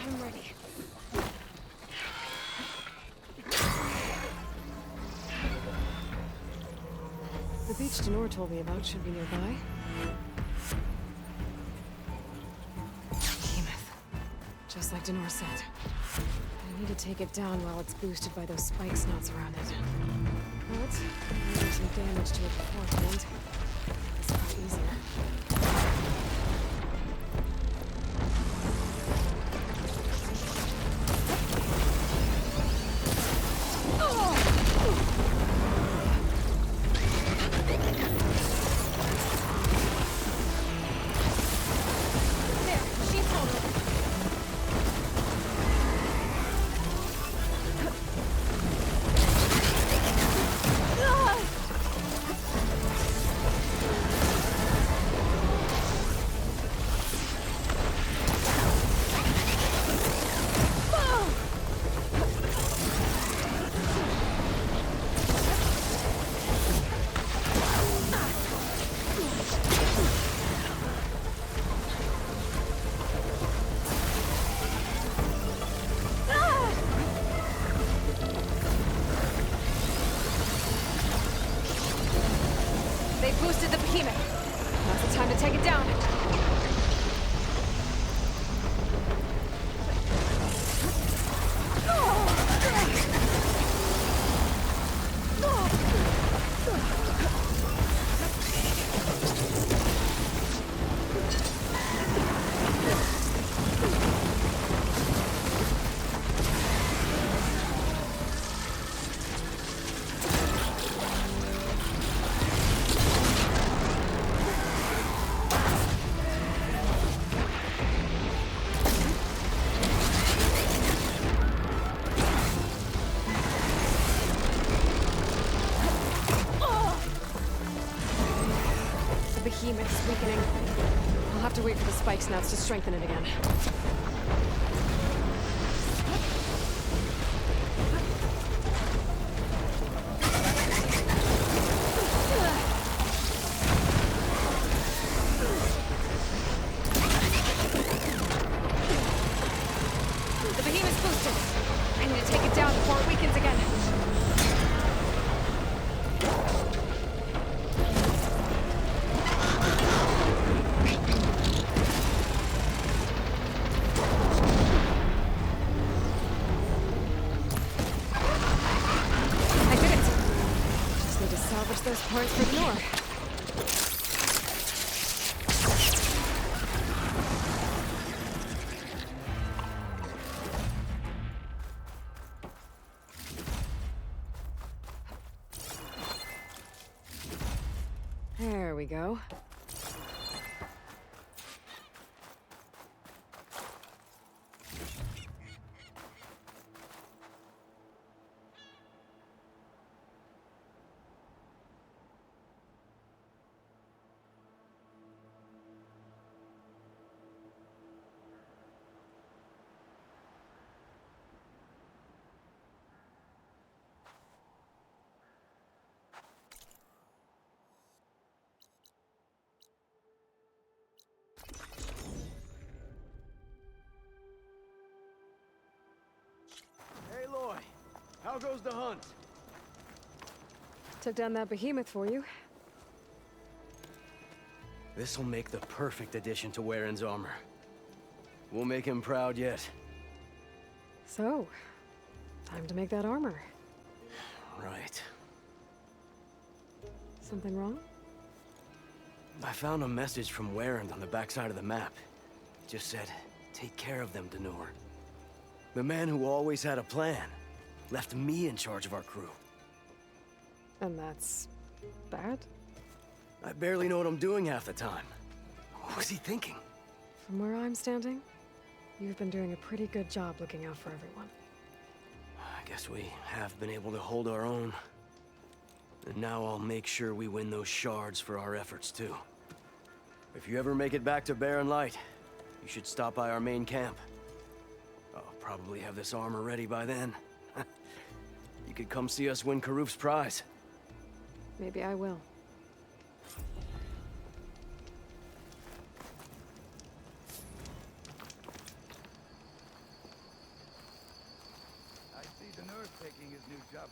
I'm ready. The beach Denor told me about should be nearby. Behemoth. Just like Denor said. I need to take it down while it's boosted by those spike snouts around it. But I did some damage to it beforehand. It's a lot easier. They boosted the behemoth. Now's the time to take it down. Behemoth's weakening. I'll have to wait for the spike snouts to strengthen it again. The behemoth's boosted. I need to take it down before it weakens again. Salvage those parts for Denor. There we go. How goes the hunt? Took down that behemoth for you. This'll make the perfect addition to Waren's armor. We'll make him proud yet. So, time to make that armor. Right. Something wrong? I found a message from Warren on the backside of the map. It just said, take care of them, Denor. The man who always had a plan left me in charge of our crew. And that's bad? I barely know what I'm doing half the time. What was he thinking? From where I'm standing, you've been doing a pretty good job looking out for everyone. I guess we have been able to hold our own. And now I'll make sure we win those shards for our efforts, too. If you ever make it back to Barren Light, you should stop by our main camp. I'll probably have this armor ready by then. You could come see us win Karuf's prize. Maybe I will. I see the nurse taking his new job.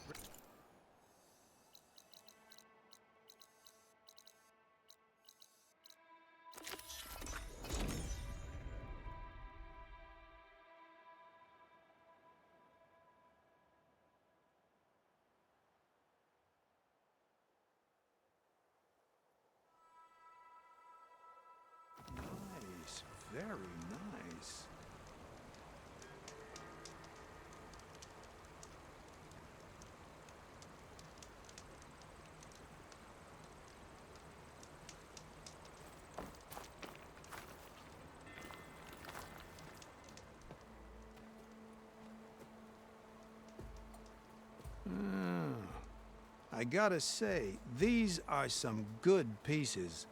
Nice. Very nice. I gotta say, these are some good pieces.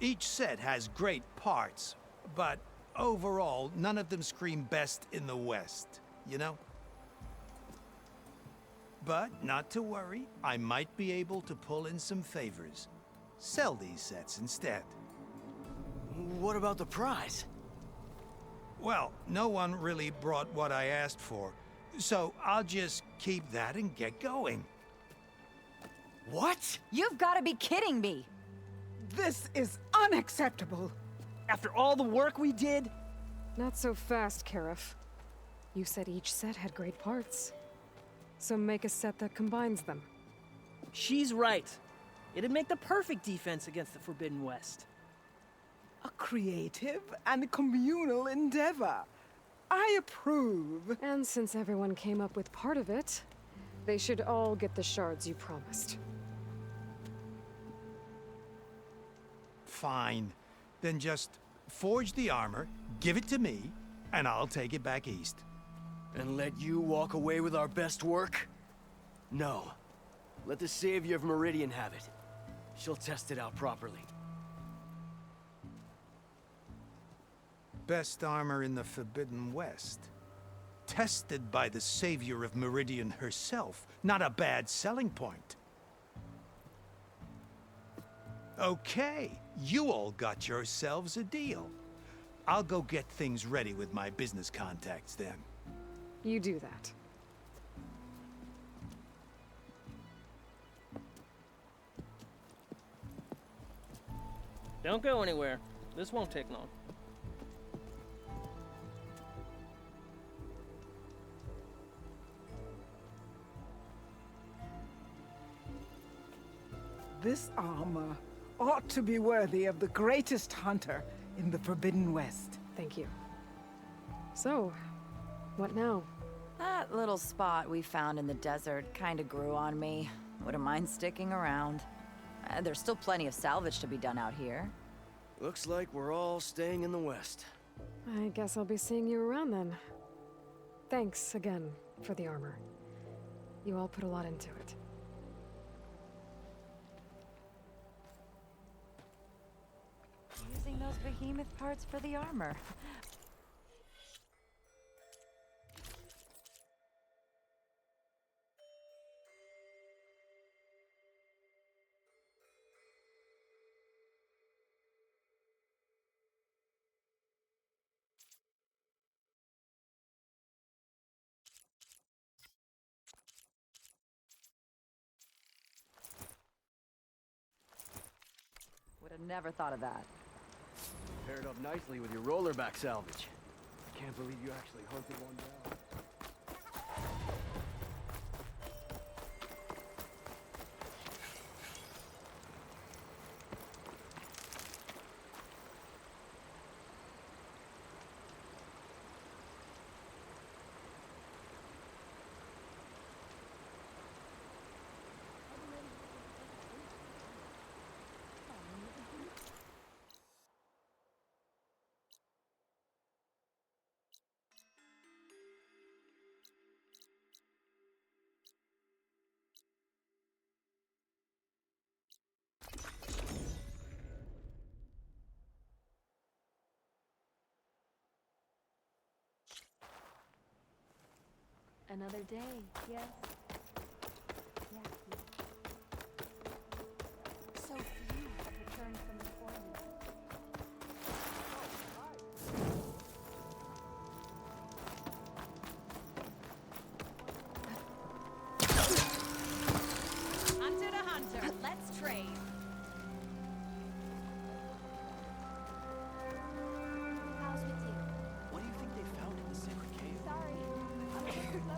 Each set has great parts, but overall, none of them scream best in the West, you know? But not to worry, I might be able to pull in some favors. Sell these sets instead. What about the prize? Well, no one really brought what I asked for, so I'll just keep that and get going. What? You've got to be kidding me! This is unacceptable. After all the work we did? Not so fast, Karif. You said each set had great parts. So make a set that combines them. She's right. It'd make the perfect defense against the Forbidden West. A creative and communal endeavor. I approve. And since everyone came up with part of it, they should all get the shards you promised. Fine. Then just forge the armor, give it to me, and I'll take it back east. And let you walk away with our best work? No. Let the Savior of Meridian have it. She'll test it out properly. Best armor in the Forbidden West. Tested by the Savior of Meridian herself. Not a bad selling point. Okay, you all got yourselves a deal. I'll go get things ready with my business contacts then. You do that. Don't go anywhere. This won't take long. This armor ought to be worthy of the greatest hunter in the Forbidden West. Thank you. So, what now? That little spot we found in the desert kinda grew on me. Wouldn't mind sticking around. There's still plenty of salvage to be done out here. Looks like we're all staying in the West. I guess I'll be seeing you around then. Thanks again for the armor. You all put a lot into it. Using those behemoth parts for the armor. have never thought of that. Paired up nicely with your rollerback salvage. Can't believe you actually hunted one down. Another day, yes. Yes. So few have returned from the foreign. Hunter to hunter, let's trade. How's with you? What do you think they found in the sacred cave? Sorry, I'm a bit slow today.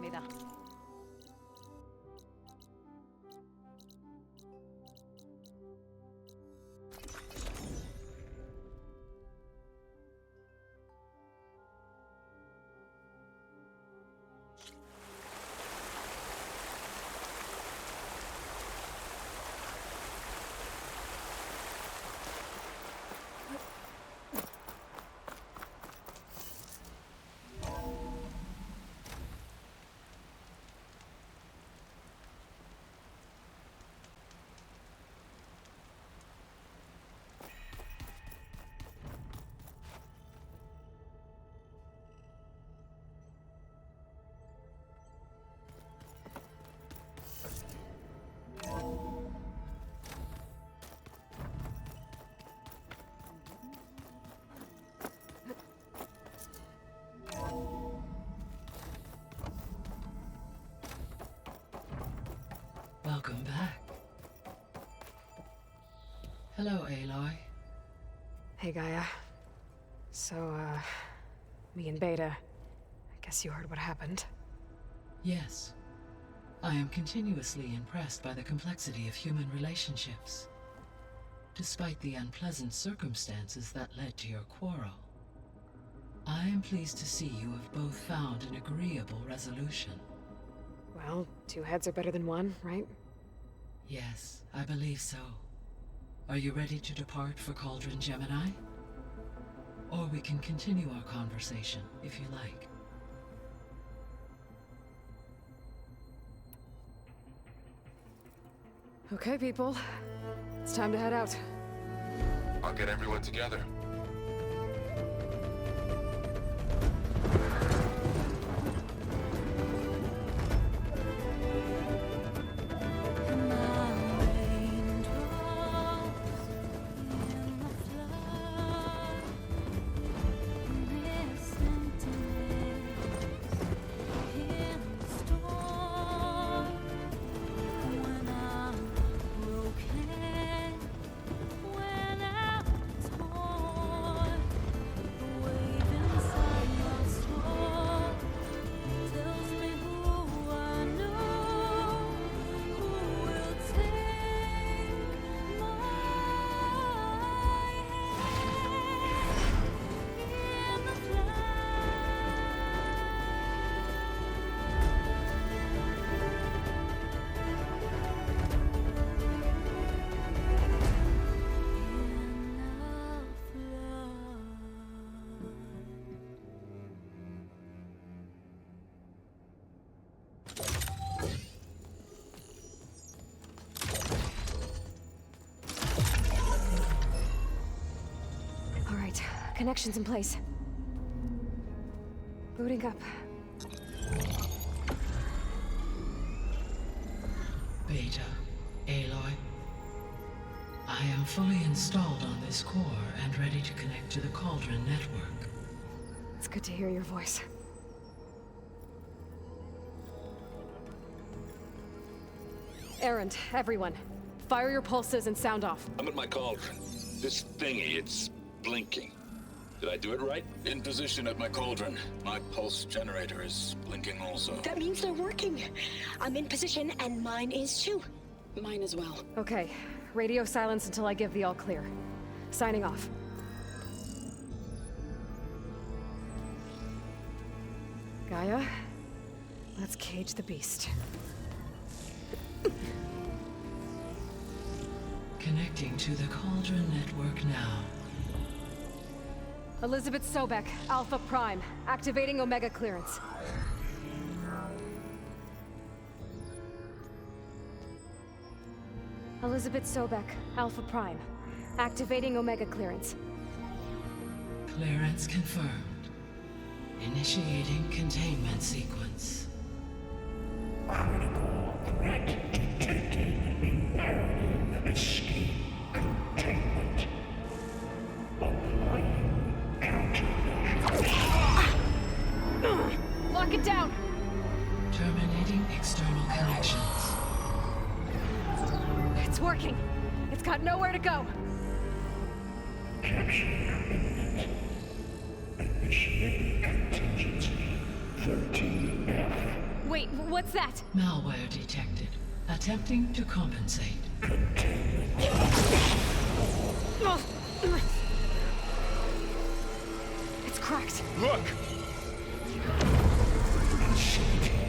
Mira. Welcome back. Hello, Aloy. Hey, Gaia. So, me and Beta, I guess you heard what happened. Yes. I am continuously impressed by the complexity of human relationships. Despite the unpleasant circumstances that led to your quarrel, I am pleased to see you have both found an agreeable resolution. Well, two heads are better than one, right? Yes, I believe so. Are you ready to depart for Cauldron Gemini? Or we can continue our conversation, if you like. Okay, people. It's time to head out. I'll get everyone together. When I was home. Connections in place. Booting up. Beta, Aloy. I am fully installed on this core and ready to connect to the Cauldron network. It's good to hear your voice. Erend, everyone. Fire your pulses and sound off. I'm at my cauldron. This thingy, it's blinking. Did I do it right? In position at my cauldron. My pulse generator is blinking also. That means they're working. I'm in position, and mine is too. Mine as well. Okay. Radio silence until I give the all clear. Signing off. Gaia, let's cage the beast. Connecting to the Cauldron network now. Elizabeth Sobek, Alpha Prime, activating Omega clearance. Elizabeth Sobek, Alpha Prime, activating Omega clearance. Clearance confirmed. Initiating containment sequence. Critical threat detected. Imperative escape containment. Applying countermeasures. Lock it down! Terminating external connections. It's working. It's got nowhere to go. Capture imminent. Initiating contingency 13F. Wait, what's that? Malware detected. Attempting to compensate. It's cracked. Look!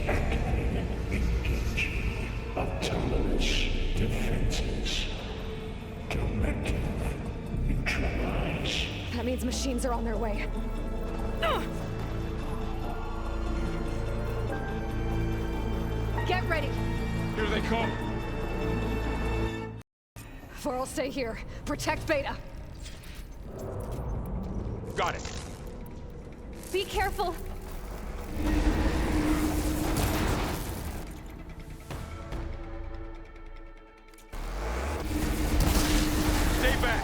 Activated. Engaging. Autonomous defenses. Directive. Neutralize. That means machines are on their way. Get ready! Here they come! Vor'll stay here. Protect Beta. Got it. Be careful! Stay back!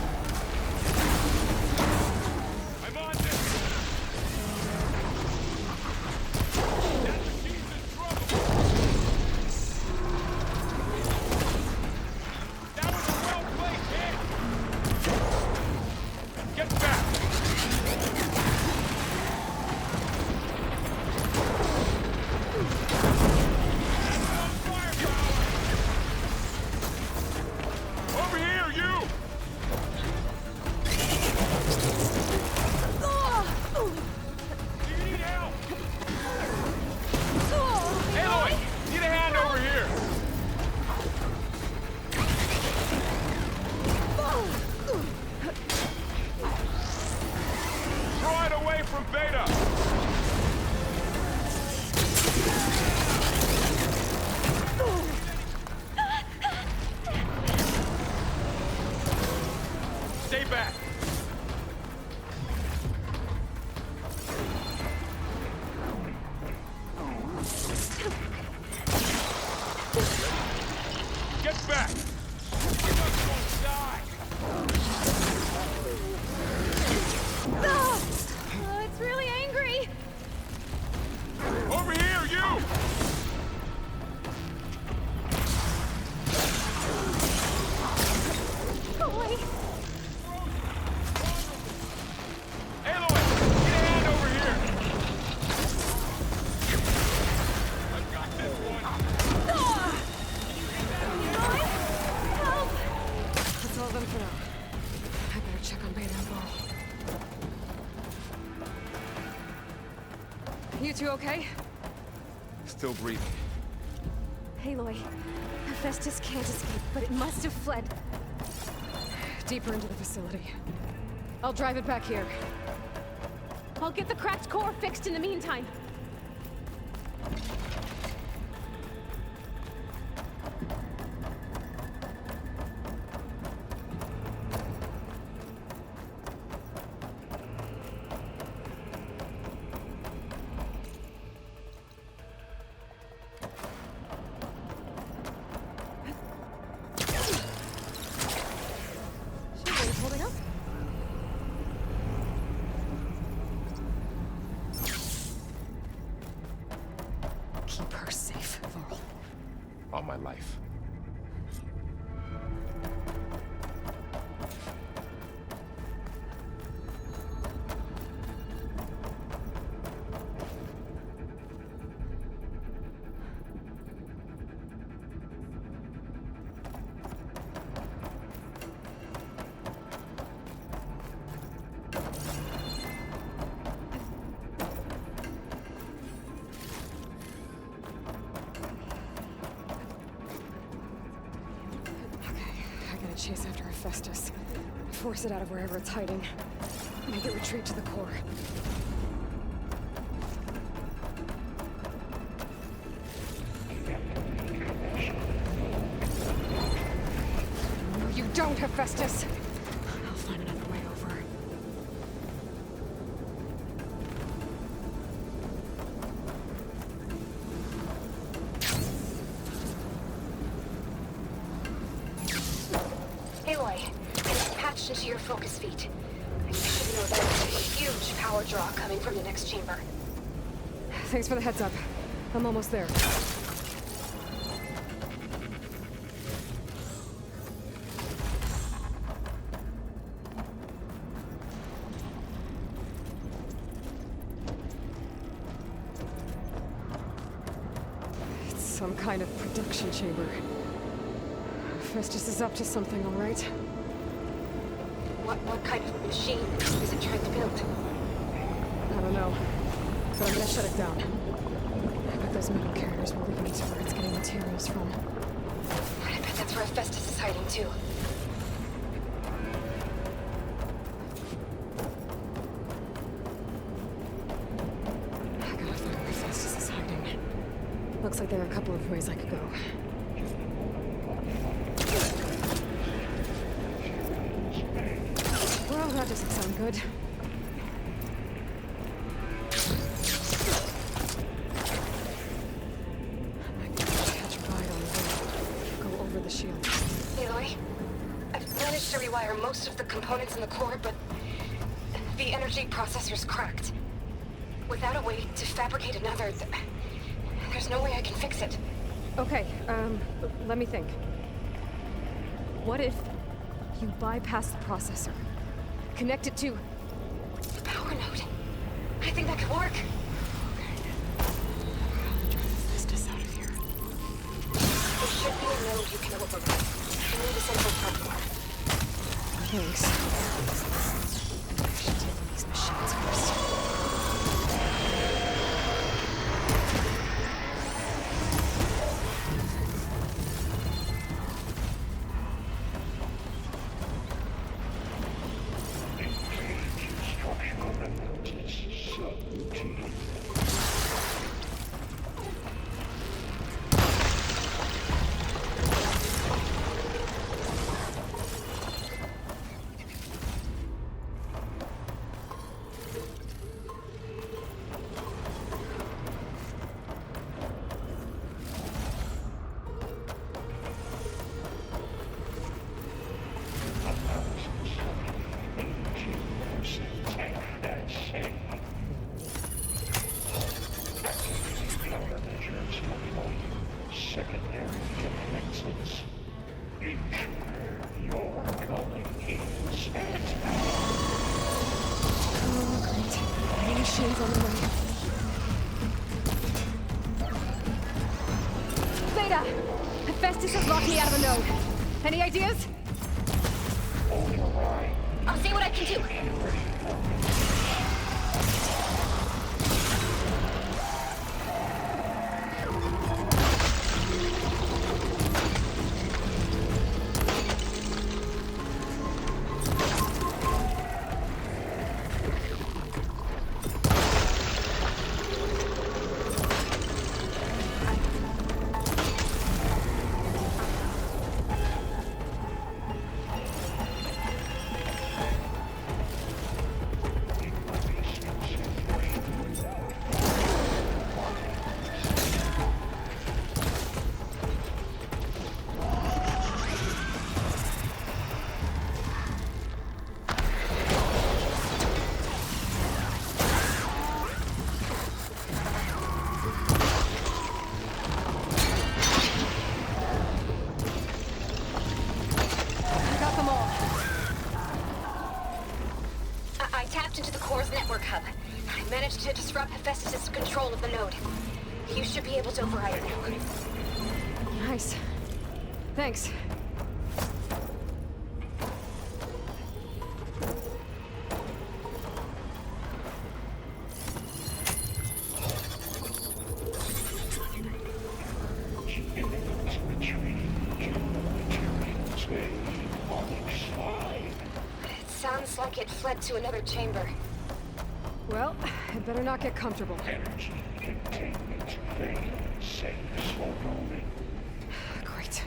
I'm on this! That machine's in trouble! That was a well-placed hit! Get back! Over here, you! Do you need help? Aloy! Need a hand over here! Draw it away from Beta! Stay back! Get back! You're not going to die! It's really angry! Over here, you! Go away! Aloy! Get a hand over here! I've got this one! Help! That's all of them for now. I better check on Beta and Ball. You two okay? Still breathing. Aloy, Hephaestus can't escape, but it must have fled deeper into the facility. I'll drive it back here. I'll get the cracked core fixed in the meantime. on my life. Chase after Hephaestus. Force it out of wherever it's hiding. Make it retreat to the core. No, you don't, Hephaestus! I'll find another way over. Into your focus feet. You should know there's a huge power draw coming from the next chamber. Thanks for the heads up. I'm almost there. It's some kind of production chamber. Festus is up to something, all right? What kind of machine is it trying to build? I don't know, but I'm gonna shut it down. I bet those metal carriers will lead me to where it's getting materials from. I bet that's where Hephaestus is hiding too. I gotta find where Hephaestus is hiding. Looks like there are a couple of ways I could go. Well, that doesn't sound good. I can catch a ride on the way. Go over the shield. Aloy, I've managed to rewire most of the components in the core, but the energy processor's cracked. Without a way to fabricate another, there's no way I can fix it. Okay, let me think. What if you bypass the processor? Connect it to the power node. I think that could work. This out of here. There should be a node you can override. I need a central platform. Thanks. I should take these machines first. Hephaestus has locked me out of a node. Any ideas? I'll see what I can do. be able to override it now. Nice. Thanks. Sounds like it fled to another chamber. Well, I'd better not get comfortable. Energy containment failure. Safe for moment. Great.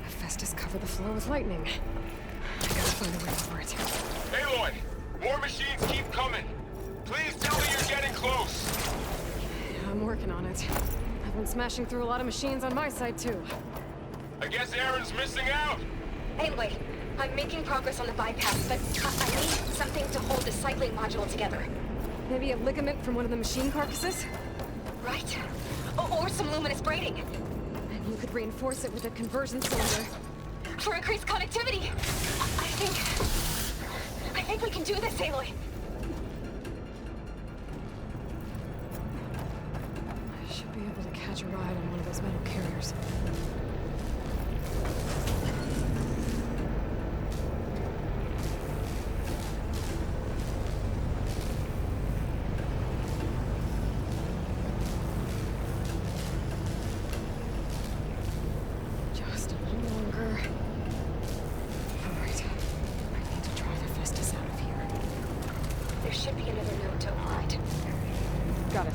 Hephaestus covered the floor with lightning. I gotta find a way over it. Aloy! More machines keep coming! Please tell me you're getting close! I'm working on it. I've been smashing through a lot of machines on my side, too. I guess Aaron's missing out! Aloy, I'm making progress on the bypass, but I need something to hold the cycling module together. Maybe a ligament from one of the machine carcasses? Right. Or some luminous braiding. And you could reinforce it with a conversion cylinder. For increased connectivity! I think we can do this, Aloy. I should be able to catch a ride on one of those metal carriers. Just a little longer. All right. I need to drive Hephaestus out of here. There should be another node to override. Got it.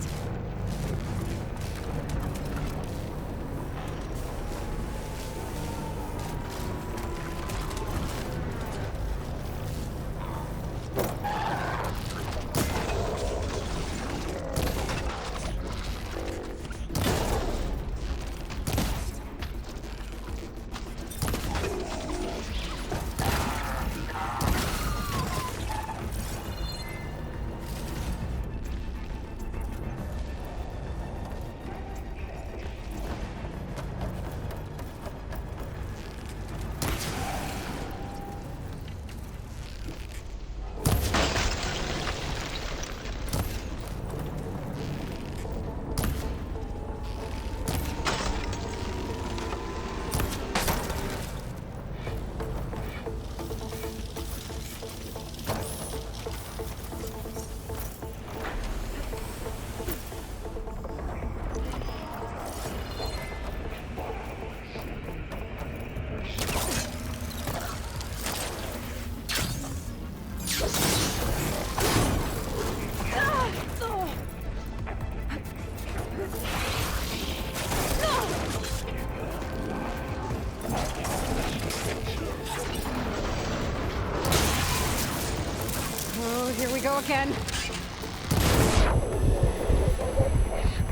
Here we go again.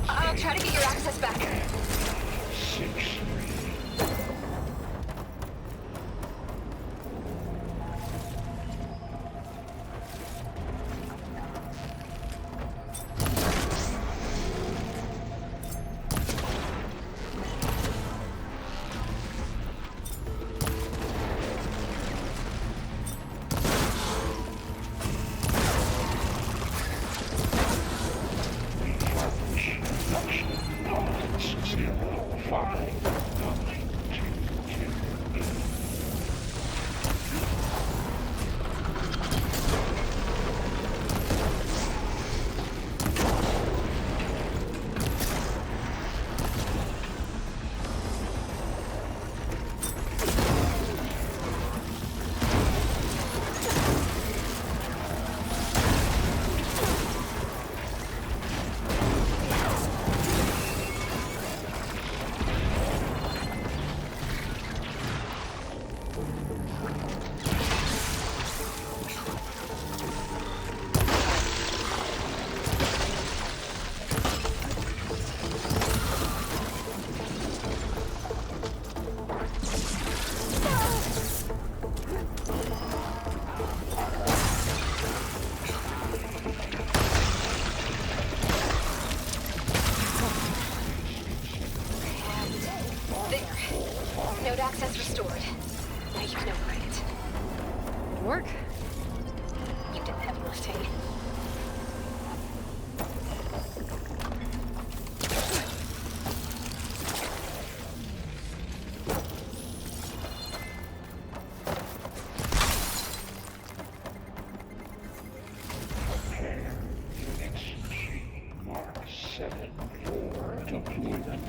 I'll try to get your access back. Node access restored. Now you can override it. Good work. You did the heavy lifting. Prepare to execute Mark 7 for deployment.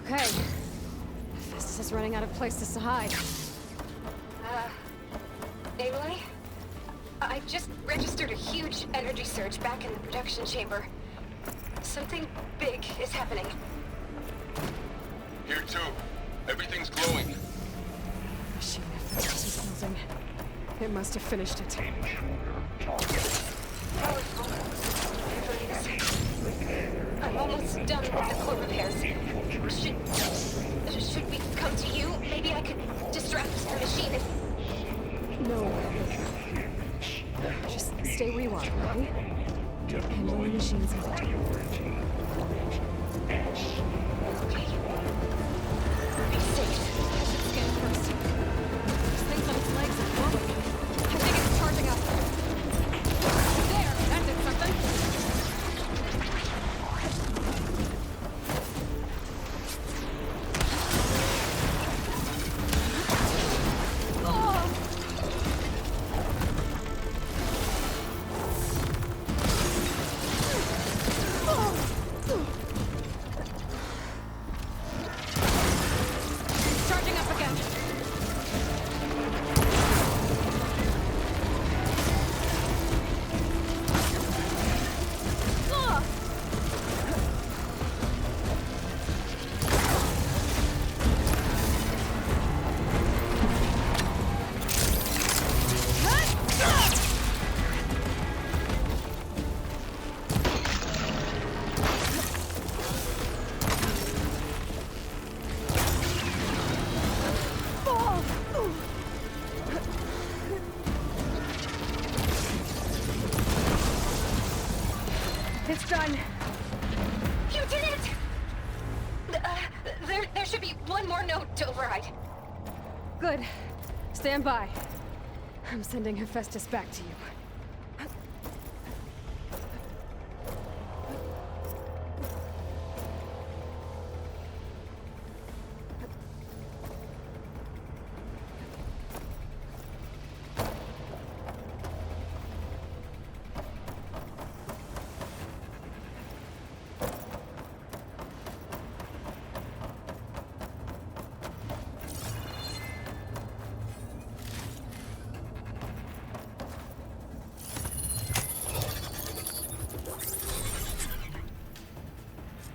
Okay. Festus is running out of places to hide. Aloy? I just registered a huge energy surge back in the production chamber. Something big is happening. Here too. Everything's glowing. Machine that Festus is building. It must have finished it. Powerful. Please. I'm almost done with the core repairs. Should we come to you? Maybe I could distract the machine if... No. Just stay where you are, okay? Handle the machines as I do. Be safe. I should scan first. This thing's on its legs and glowing. I think it's charging up. There! That did something! Charging up again. It's done. You did it! There should be one more note to override. Good. Stand by. I'm sending Hephaestus back to you.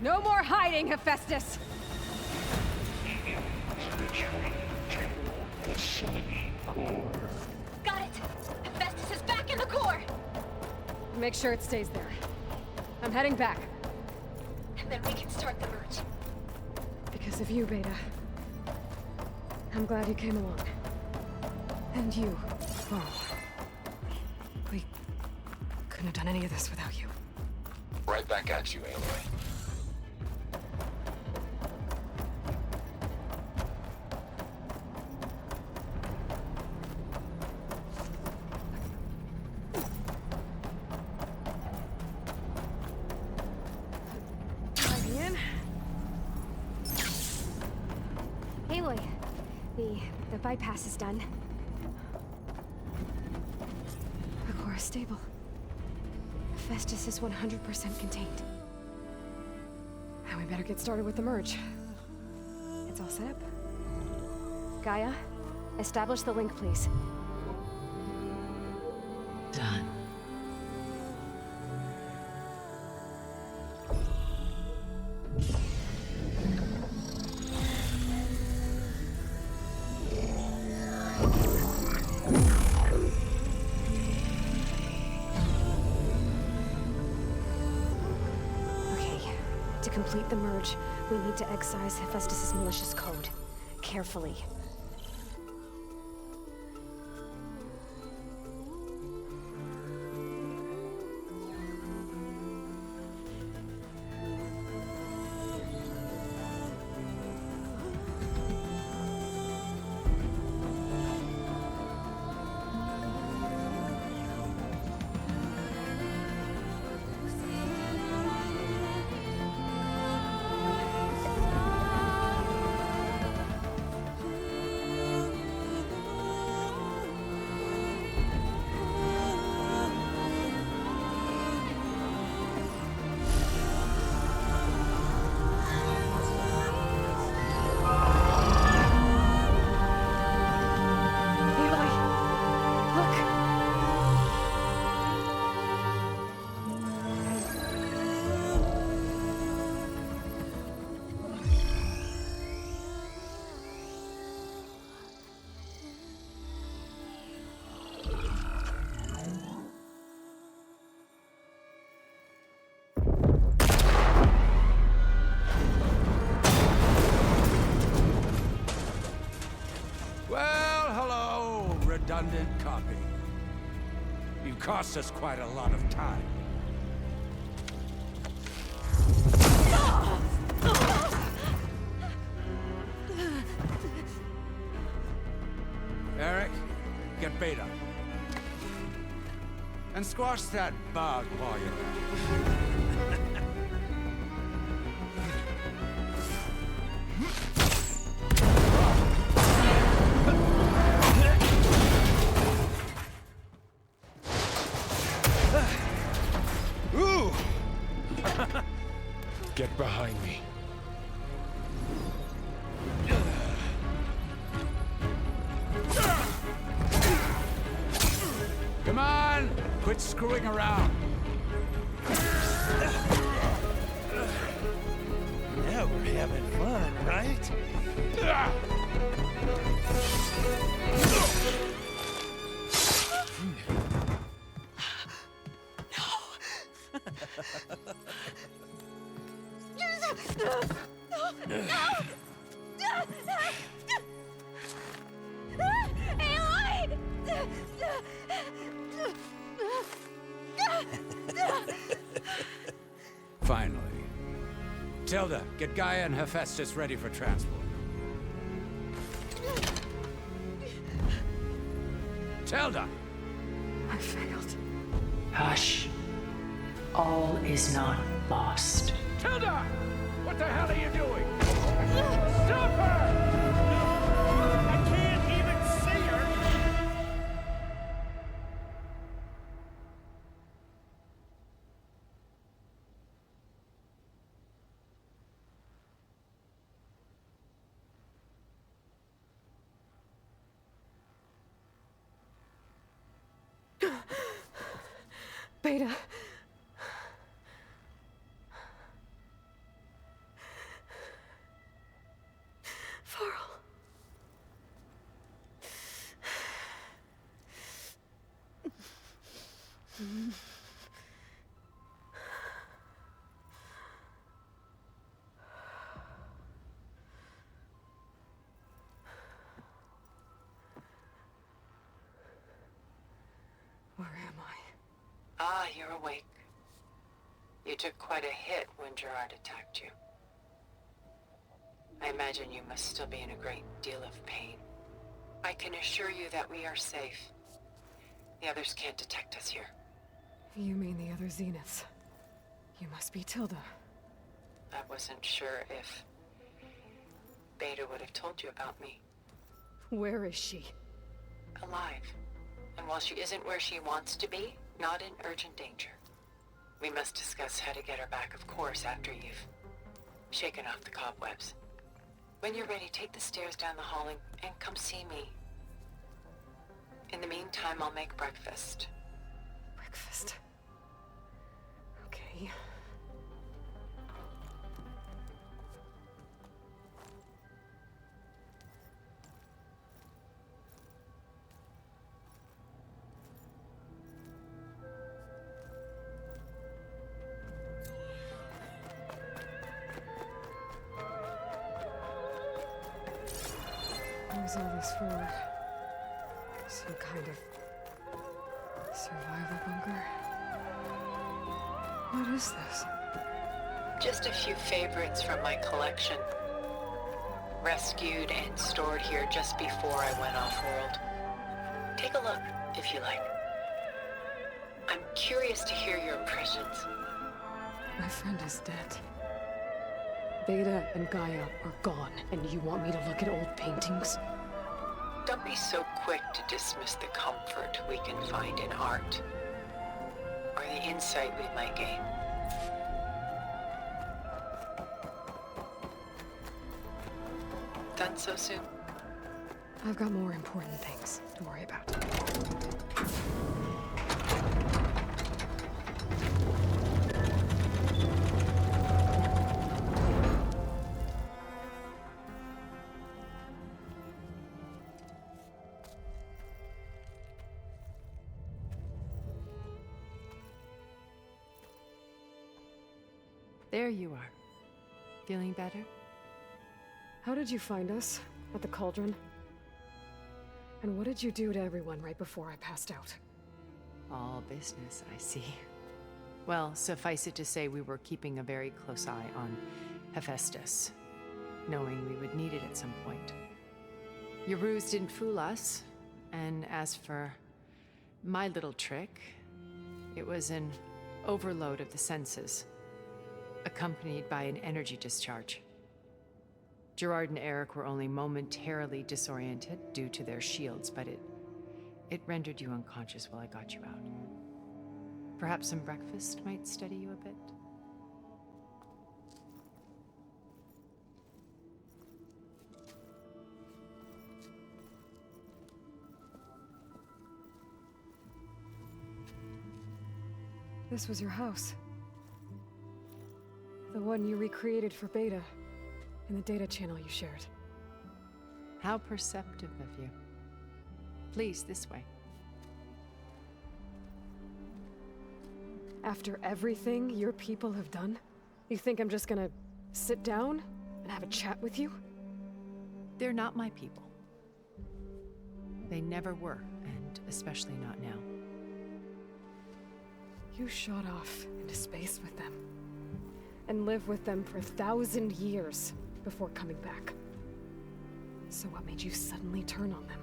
No more hiding, Hephaestus! Got it! Hephaestus is back in the core! Make sure it stays there. I'm heading back. And then we can start the merge. Because of you, Beta. I'm glad you came along. And you. Oh. We couldn't have done any of this without you. Right back at you, Aloy. Aloy, the bypass is done. The core is stable. Hephaestus is 100% contained. And we better get started with the merge. It's all set up. Gaia, establish the link, please. Done. To complete the merge, we need to excise Hephaestus' malicious code. Carefully. Well, hello, redundant copy. You've cost us quite a lot of time. Eric, get Beta. And squash that bug while you're at it. Ooh! Get behind me. Come on! Quit screwing around. Now we're having fun, right? Finally. Tilda, get Gaia and Hephaestus ready for transport. Tilda! I failed. Hush. All is not lost. Tilda! What the hell are you doing? Stop her! I can't even see her! Beta. Farrell. Where am I? Ah, you're awake. You took quite a hit when Gerard attacked you. I imagine you must still be in a great deal of pain. I can assure you that we are safe. The others can't detect us here. You mean the other Zeniths? You must be Tilda. I wasn't sure if Beta would have told you about me. Where is she? Alive. And while she isn't where she wants to be, not in urgent danger. We must discuss how to get her back, of course, after you've shaken off the cobwebs. When you're ready, take the stairs down the hall and come see me. In the meantime, I'll make breakfast. Breakfast. Okay. What was all this for? Some kind of survival bunker? What is this? Just a few favorites from my collection. Rescued and stored here just before I went off-world. Take a look, if you like. I'm curious to hear your impressions. My friend is dead. Beta and Gaia are gone, and you want me to look at old paintings? Don't be so quick to dismiss the comfort we can find in art, or the insight we might gain. Done so soon? I've got more important things to worry about. There you are. Feeling better? How did you find us? At the Cauldron? And what did you do to everyone right before I passed out? All business, I see. Well, suffice it to say we were keeping a very close eye on Hephaestus, knowing we would need it at some point. Your ruse didn't fool us, and as for my little trick, it was an overload of the senses, accompanied by an energy discharge. Gerard and Eric were only momentarily disoriented due to their shields, but it rendered you unconscious while I got you out. Perhaps some breakfast might steady you a bit? This was your house. The one you recreated for Beta, in the data channel you shared. How perceptive of you. Please, this way. After everything your people have done, you think I'm just gonna sit down and have a chat with you? They're not my people. They never were, and especially not now. You shot off into space with them, and lived with them for 1,000 years before coming back. So what made you suddenly turn on them?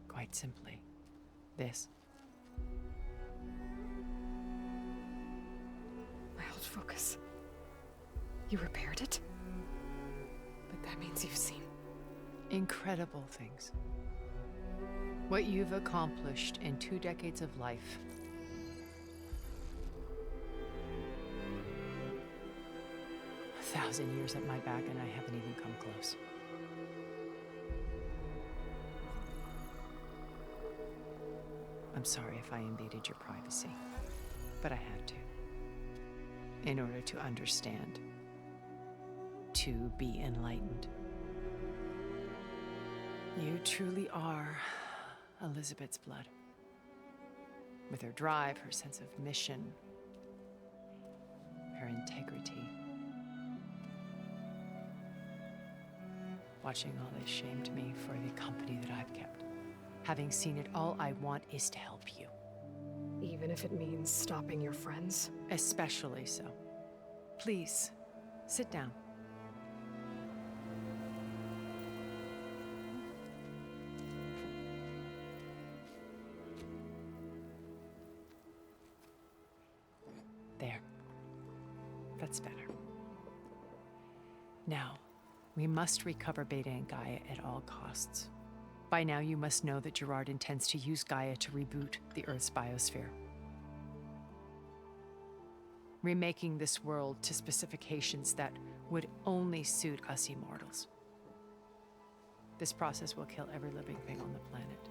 Quite simply, this. My old focus. You repaired it? But that means you've seen incredible things. What you've accomplished in 2 decades of life. A 1,000 years at my back and I haven't even come close. I'm sorry if I invaded your privacy, but I had to. In order to understand. To be enlightened. You truly are Elizabeth's blood. With her drive, her sense of mission, her integrity. Watching all this shamed me for the company that I've kept. Having seen it, all I want is to help you. Even if it means stopping your friends? Especially so. Please, sit down. There. That's better. Now, we must recover Beta and Gaia at all costs. By now, you must know that Gerard intends to use Gaia to reboot the Earth's biosphere. Remaking this world to specifications that would only suit us immortals. This process will kill every living thing on the planet.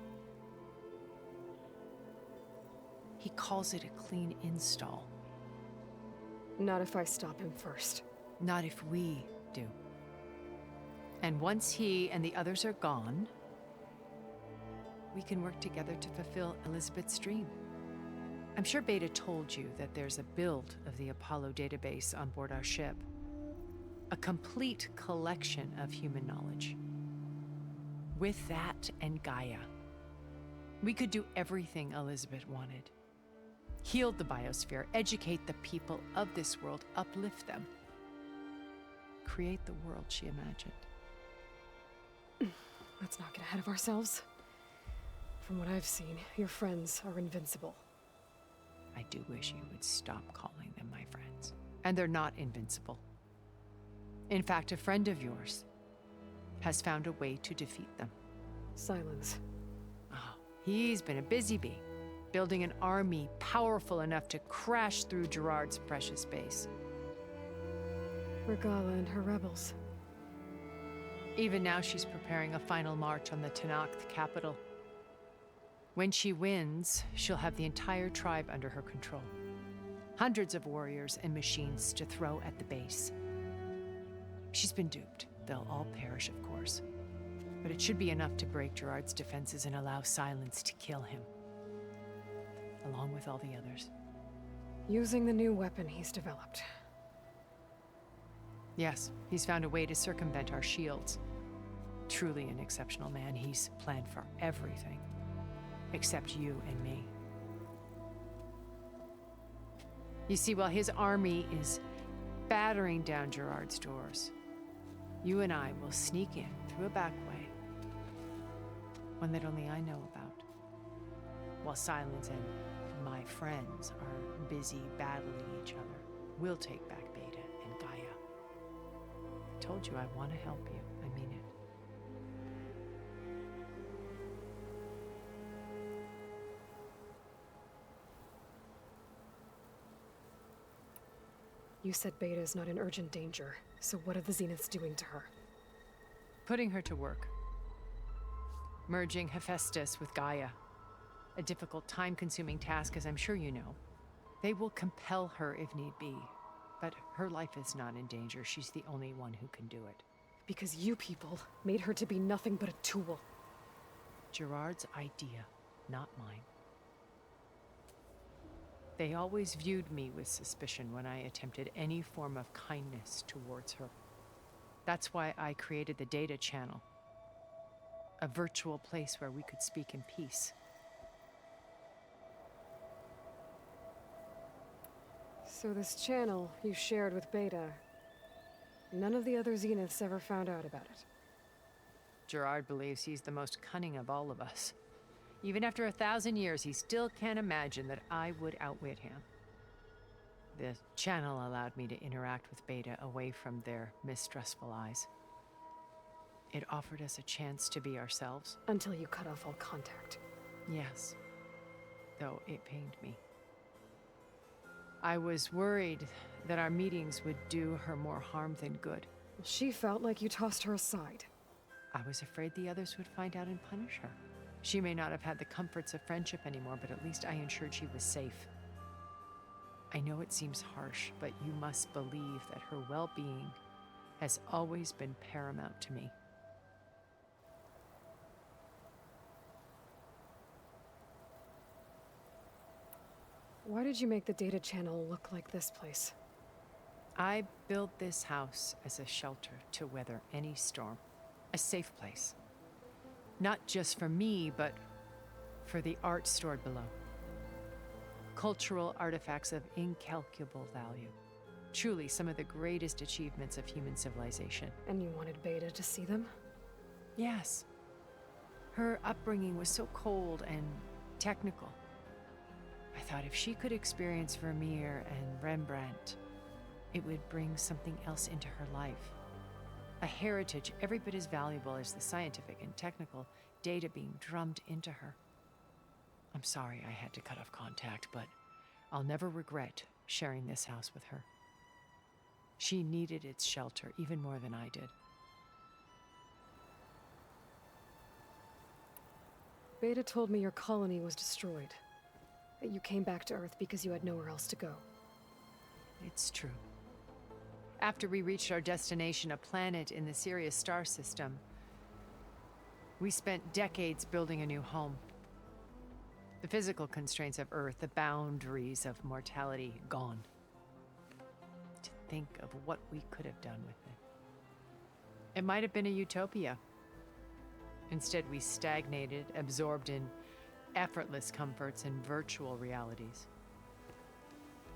He calls it a clean install. Not if I stop him first. Not if we do. And once he and the others are gone, we can work together to fulfill Elizabeth's dream. I'm sure Beta told you that there's a build of the Apollo database on board our ship. A complete collection of human knowledge. With that and Gaia, we could do everything Elizabeth wanted. Heal the biosphere, educate the people of this world, uplift them. Create the world she imagined. Let's not get ahead of ourselves. From what I've seen, your friends are invincible. I do wish you would stop calling them my friends. And they're not invincible. In fact, a friend of yours has found a way to defeat them. Silence. Oh, he's been a busy bee, building an army powerful enough to crash through Gerard's precious base. Regala and her rebels. Even now she's preparing a final march on the Tenakth capital. When she wins, she'll have the entire tribe under her control. Hundreds of warriors and machines to throw at the base. She's been duped. They'll all perish, of course. But it should be enough to break Gerard's defenses and allow Silence to kill him. Along with all the others. Using the new weapon he's developed. Yes, he's found a way to circumvent our shields. truly an exceptional man. He's planned for everything, except you and me. You see, while his army is battering down Gerard's doors, you and I will sneak in through a back way, one that only I know about, while Silence and my friends are busy battling each other. We'll take back Beta and Gaia. I told you I want to help you. I mean it. You said Beta is not in urgent danger, so what are the Zeniths doing to her? Putting her to work. Merging Hephaestus with Gaia. A difficult, time-consuming task, as I'm sure you know. They will compel her if need be, but her life is not in danger. She's the only one who can do it. Because you people made her to be nothing but a tool. Gerard's idea, not mine. They always viewed me with suspicion when I attempted any form of kindness towards her. That's why I created the Data Channel. A virtual place where we could speak in peace. So this channel you shared with Beta, none of the other Zeniths ever found out about it. Gerard believes he's the most cunning of all of us. Even after 1,000 years, he still can't imagine that I would outwit him. The channel allowed me to interact with Beta away from their mistrustful eyes. It offered us a chance to be ourselves. Until you cut off all contact. Yes, though it pained me. I was worried that our meetings would do her more harm than good. She felt like you tossed her aside. I was afraid the others would find out and punish her. She may not have had the comforts of friendship anymore, but at least I ensured she was safe. I know it seems harsh, but you must believe that her well-being has always been paramount to me. Why did you make the Data Channel look like this place? I built this house as a shelter to weather any storm. A safe place. Not just for me, but for the art stored below. Cultural artifacts of incalculable value. Truly some of the greatest achievements of human civilization. And you wanted Beta to see them? Yes. Her upbringing was so cold and technical. I thought if she could experience Vermeer and Rembrandt, it would bring something else into her life. A heritage every bit as valuable as the scientific and technical data being drummed into her. I'm sorry I had to cut off contact, but I'll never regret sharing this house with her. She needed its shelter even more than I did. Beta told me your colony was destroyed. That you came back to Earth because you had nowhere else to go. It's true. After we reached our destination, a planet in the Sirius star system, we spent decades building a new home. The physical constraints of Earth, the boundaries of mortality, gone. To think of what we could have done with it. It might have been a utopia. Instead, we stagnated, absorbed in effortless comforts and virtual realities.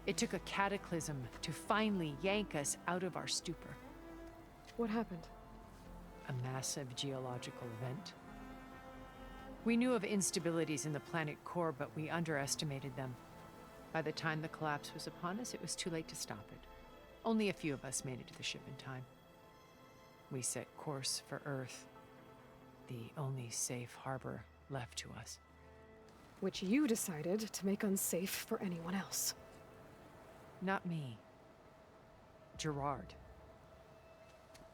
It took a cataclysm to finally yank us out of our stupor. What happened? A massive geological event. We knew of instabilities in the planet core, but we underestimated them. By the time the collapse was upon us, it was too late to stop it. Only a few of us made it to the ship in time. We set course for Earth, the only safe harbor left to us. Which you decided to make unsafe for anyone else. Not me. Gerard.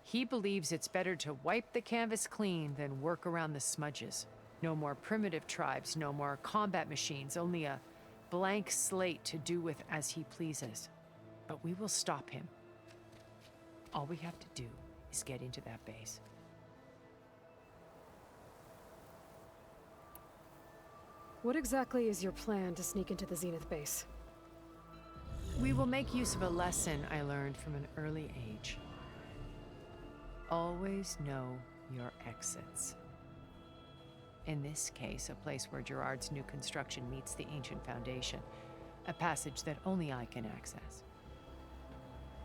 He believes it's better to wipe the canvas clean than work around the smudges. No more primitive tribes, no more combat machines, only a blank slate to do with as he pleases. But we will stop him. All we have to do is get into that base. What exactly is your plan to sneak into the Zenith base? We will make use of a lesson I learned from an early age. Always know your exits. In this case, a place where Gerard's new construction meets the ancient foundation, a passage that only I can access.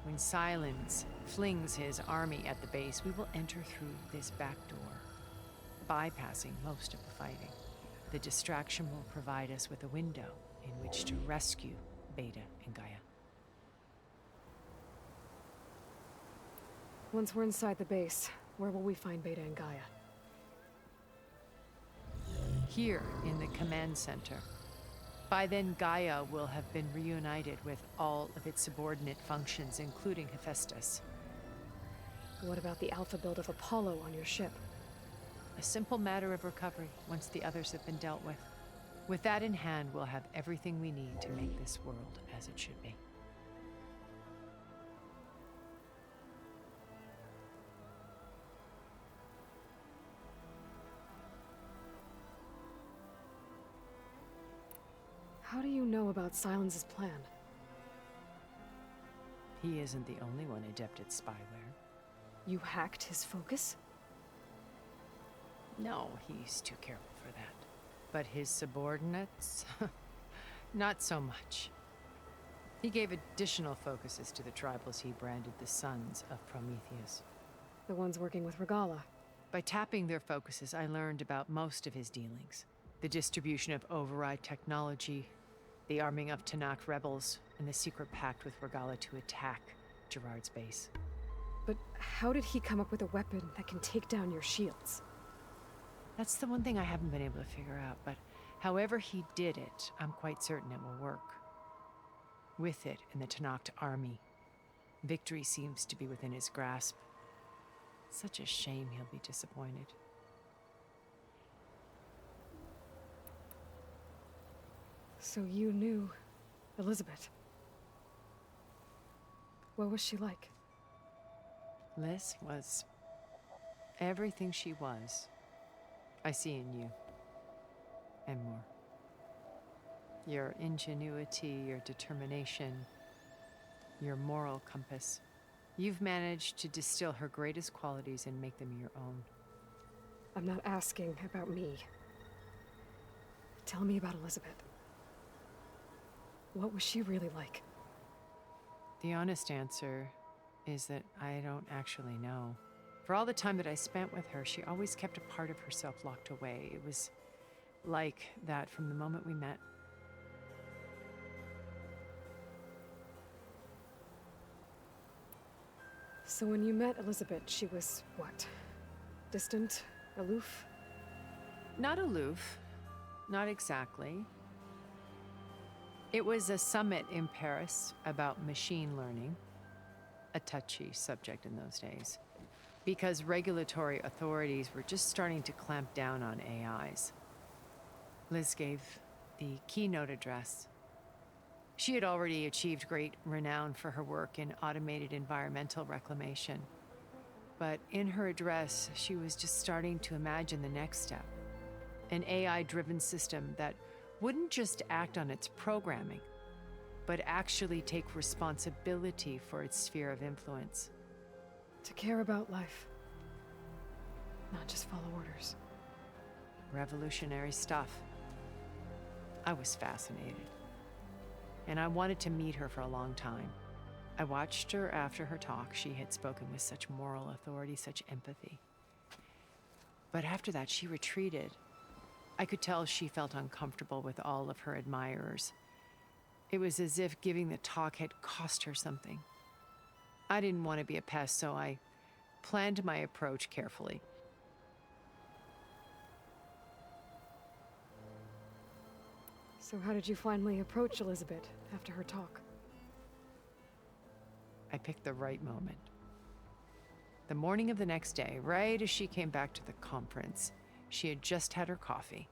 When Silence flings his army at the base, we will enter through this back door, bypassing most of the fighting. The distraction will provide us with a window in which to rescue Beta and Gaia. Once we're inside the base, where will we find Beta and Gaia? Here in the command center. By then, Gaia will have been reunited with all of its subordinate functions, including Hephaestus. What about the alpha build of Apollo on your ship? A simple matter of recovery once the others have been dealt with. With that in hand, we'll have everything we need to make this world as it should be. How do you know about Silence's plan? He isn't the only one adept at spyware. You hacked his focus? No, he's too careful for that. But his subordinates? Not so much. He gave additional focuses to the tribals he branded the Sons of Prometheus. The ones working with Regalla. By tapping their focuses, I learned about most of his dealings. The distribution of override technology, the arming of Tanakh rebels, and the secret pact with Regalla to attack Gerard's base. But how did he come up with a weapon that can take down your shields? That's the one thing I haven't been able to figure out, but however he did it, I'm quite certain it will work. With it and the Tanakh army, victory seems to be within his grasp. Such a shame he'll be disappointed. So you knew Elizabeth. What was she like? Liz was everything she was. I see in you. And more. Your ingenuity, your determination, your moral compass. You've managed to distill her greatest qualities and make them your own. I'm not asking about me. Tell me about Elizabeth. What was she really like? The honest answer is that I don't actually know. For all the time that I spent with her, she always kept a part of herself locked away. It was like that from the moment we met. So when you met Elizabeth, she was what? Distant? Aloof? Not aloof. Not exactly. It was a summit in Paris about machine learning, a touchy subject in those days, because regulatory authorities were just starting to clamp down on AIs. Liz gave the keynote address. She had already achieved great renown for her work in automated environmental reclamation. But in her address, she was just starting to imagine the next step, an AI-driven system that wouldn't just act on its programming, but actually take responsibility for its sphere of influence. To care about life, not just follow orders. Revolutionary stuff. I was fascinated. And I wanted to meet her for a long time. I watched her after her talk. She had spoken with such moral authority, such empathy. But after that, she retreated. I could tell she felt uncomfortable with all of her admirers. It was as if giving the talk had cost her something. I didn't want to be a pest, so I planned my approach carefully. So how did you finally approach Elizabeth after her talk? I picked the right moment. The morning of the next day, right as she came back to the conference, she had just had her coffee.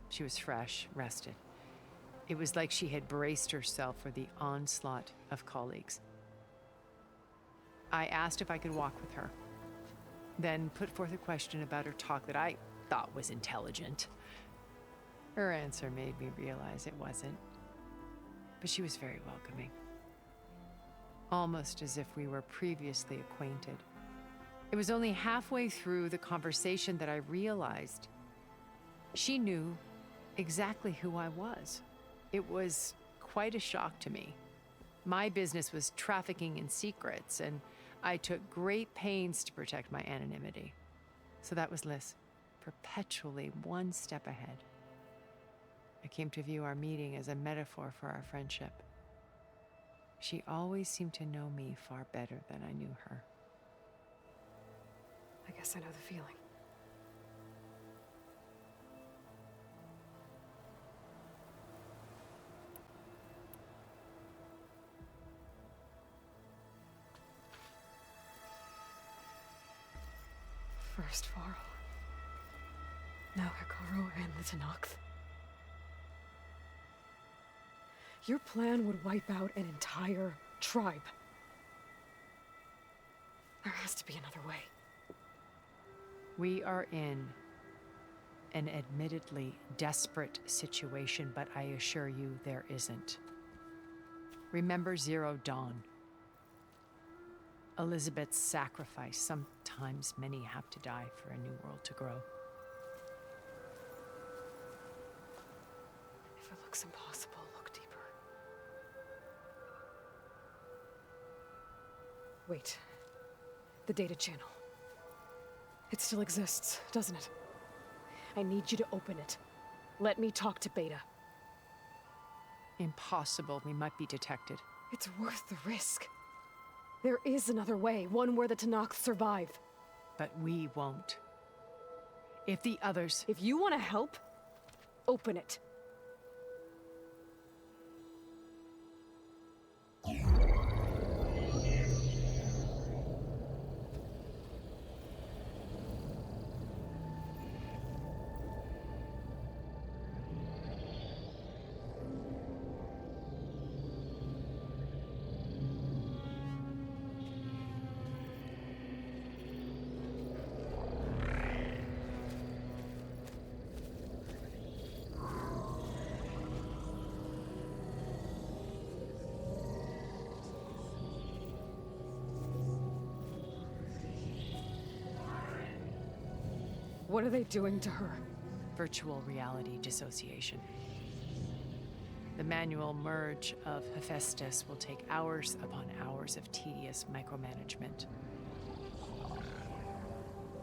She was fresh, rested. It was like she had braced herself for the onslaught of colleagues. I asked if I could walk with her, then put forth a question about her talk that I thought was intelligent. Her answer made me realize it wasn't, but she was very welcoming. Almost as if we were previously acquainted. It was only halfway through the conversation that I realized she knew exactly who I was. It was quite a shock to me. My business was trafficking in secrets, and I took great pains to protect my anonymity. So that was Liz, perpetually one step ahead. I came to view our meeting as a metaphor for our friendship. She always seemed to know me far better than I knew her. I guess I know the feeling. First Varl. Now Hekarro and the Tenakth. Your plan would wipe out an entire tribe. There has to be another way. We are in an admittedly desperate situation, but I assure you there isn't. Remember Zero Dawn. Elizabeth's sacrifice. Sometimes many have to die for a new world to grow. If it looks impossible, look deeper. Wait. The data channel. It still exists, doesn't it? I need you to open it. Let me talk to Beta. Impossible. We might be detected. It's worth the risk. There is another way, one where the Tenakth survive. But we won't. If the others... If you want to help, open it. What are they doing to her? Virtual reality dissociation. The manual merge of Hephaestus will take hours upon hours of tedious micromanagement.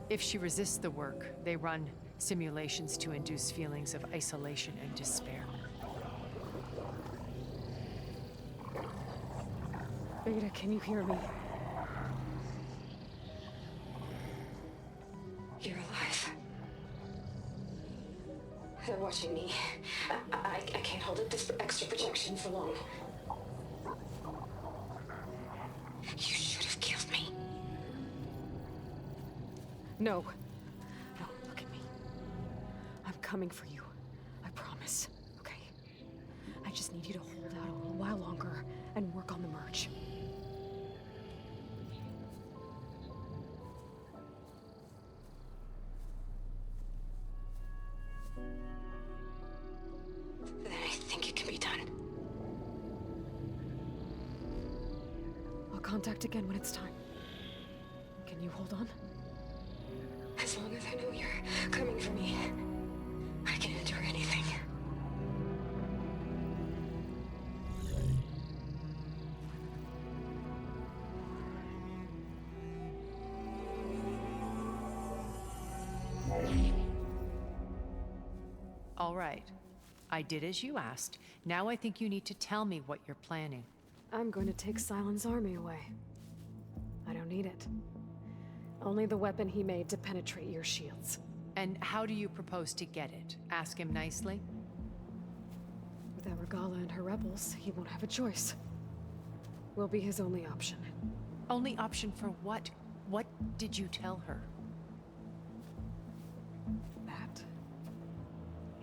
If she resists the work, they run simulations to induce feelings of isolation and despair. Beta, can you hear me? You're alive. They're watching me. I can't hold up this extra projection for long. You should have killed me. No. No, look at me. I'm coming for you. I promise. Okay? I just need you to hold out a little while longer and work on the merge. Then I think it can be done. I'll contact again when it's time. Can you hold on? As long as I know you're coming for me, I can endure anything. All right. I did as you asked. Now I think you need to tell me what you're planning. I'm going to take Sylens' army away. I don't need it. Only the weapon he made to penetrate your shields. And how do you propose to get it? Ask him nicely? Without Regala and her rebels, he won't have a choice. We'll be his only option. Only option for what? What did you tell her? That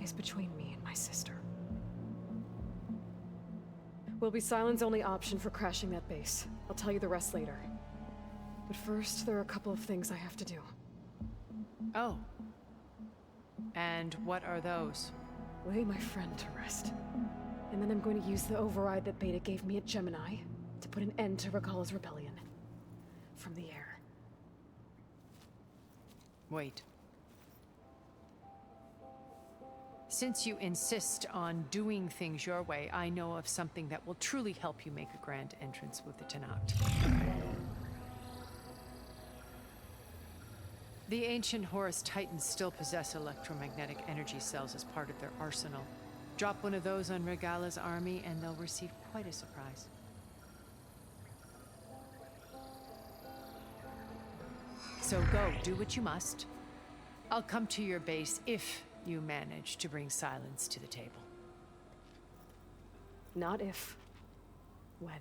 is between me and my sister. Will be Sylens' only option for crashing that base. I'll tell you the rest later. But first, there are a couple of things I have to do. Oh. And what are those? Lay my friend to rest. And then I'm going to use the override that Beta gave me at Gemini to put an end to Regala's rebellion. From the air. Wait. Since you insist on doing things your way, I know of something that will truly help you make a grand entrance with the Tenakth. The ancient Horus Titans still possess electromagnetic energy cells as part of their arsenal. Drop one of those on Regala's army and they'll receive quite a surprise. So go, do what you must. I'll come to your base if you manage to bring silence to the table. Not if. When.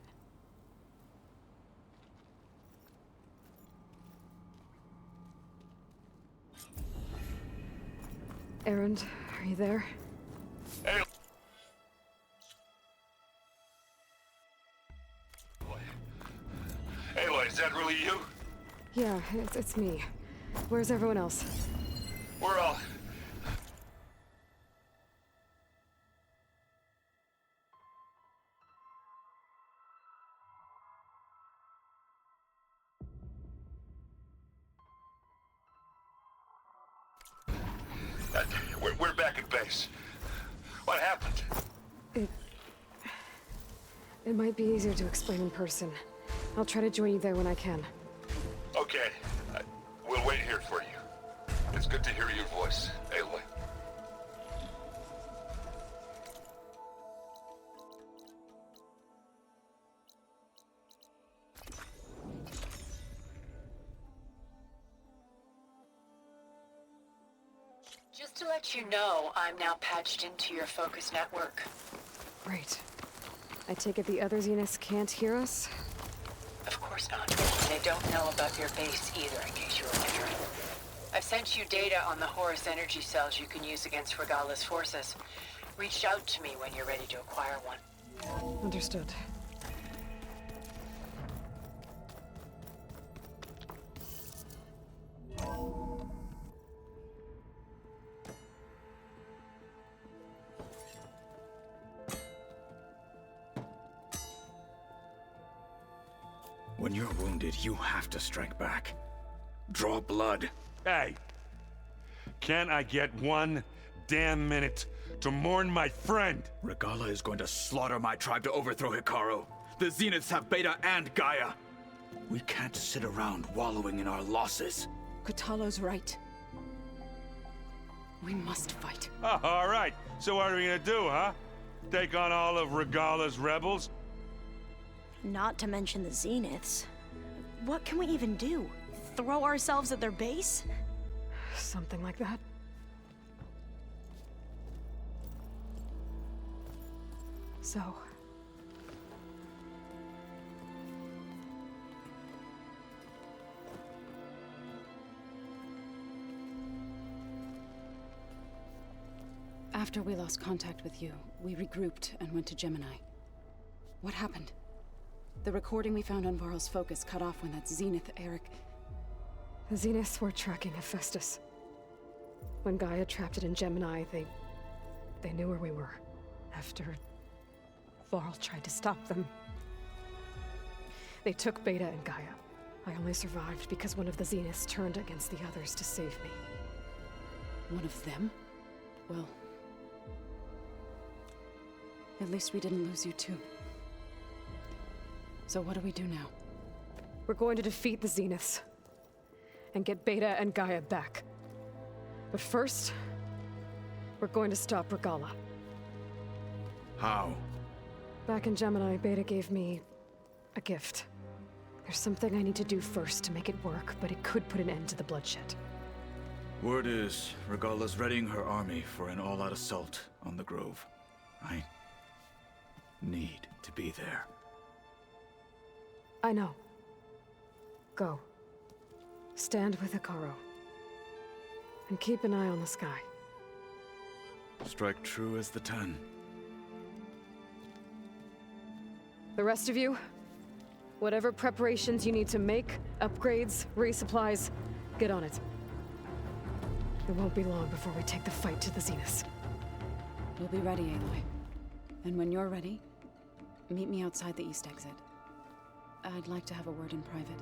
Erend, are you there? Hey. Aloy, is that really you? Yeah, it's me. Where's everyone else? We're all... We're back at base. What happened? It might be easier to explain in person. I'll try to join you there when I can. Okay. We'll wait here for you. It's good to hear your voice, Aloy. Just to let you know, I'm now patched into your focus network. Great. I take it the other Zeniths can't hear us? Of course not. They don't know about your base either, in case you were wondering. I've sent you data on the Horus energy cells you can use against Regala's forces. Reach out to me when you're ready to acquire one. Understood. When you're wounded, you have to strike back. Draw blood. Hey! Can't I get one damn minute to mourn my friend? Regala is going to slaughter my tribe to overthrow Hekarro. The Zeniths have Beta and Gaia. We can't sit around wallowing in our losses. Kotallo's right. We must fight. Oh, all right. So what are we gonna do, huh? Take on all of Regala's rebels? Not to mention the Zeniths. What can we even do? Throw ourselves at their base? Something like that. So... After we lost contact with you, we regrouped and went to Gemini. What happened? The recording we found on Varl's focus cut off when that Zenith, Eric... The Zeniths were tracking Hephaestus. When Gaia trapped it in Gemini, they knew where we were. After Varl tried to stop them. They took Beta and Gaia. I only survived because one of the Zeniths turned against the others to save me. One of them? Well... at least we didn't lose you too. So what do we do now? We're going to defeat the Zeniths. And get Beta and Gaia back. But first... we're going to stop Regala. How? Back in Gemini, Beta gave me... a gift. There's something I need to do first to make it work, but it could put an end to the bloodshed. Word is, Regala's readying her army for an all-out assault on the Grove. I... need to be there. I know. Go. Stand with Hekarro. And keep an eye on the sky. Strike true as the 10. The rest of you, whatever preparations you need to make, upgrades, resupplies, get on it. It won't be long before we take the fight to the Zeniths. We'll be ready, Aloy. And when you're ready, meet me outside the east exit. I'd like to have a word in private.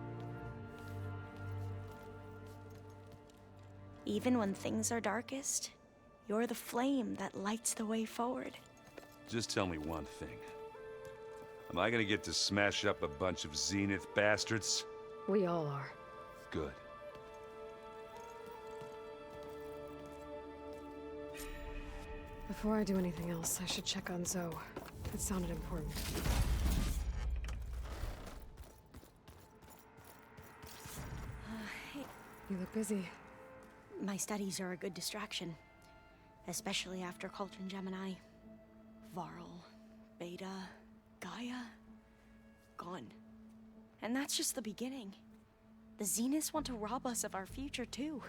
Even when things are darkest, you're the flame that lights the way forward. Just tell me one thing. Am I gonna get to smash up a bunch of Zenith bastards? We all are. Good. Before I do anything else, I should check on Zoe. It sounded important. Hey. You look busy. My studies are a good distraction. Especially after Cauldron Gemini. Varl, Beta, Gaia, gone. And that's just the beginning. The Zeniths want to rob us of our future, too.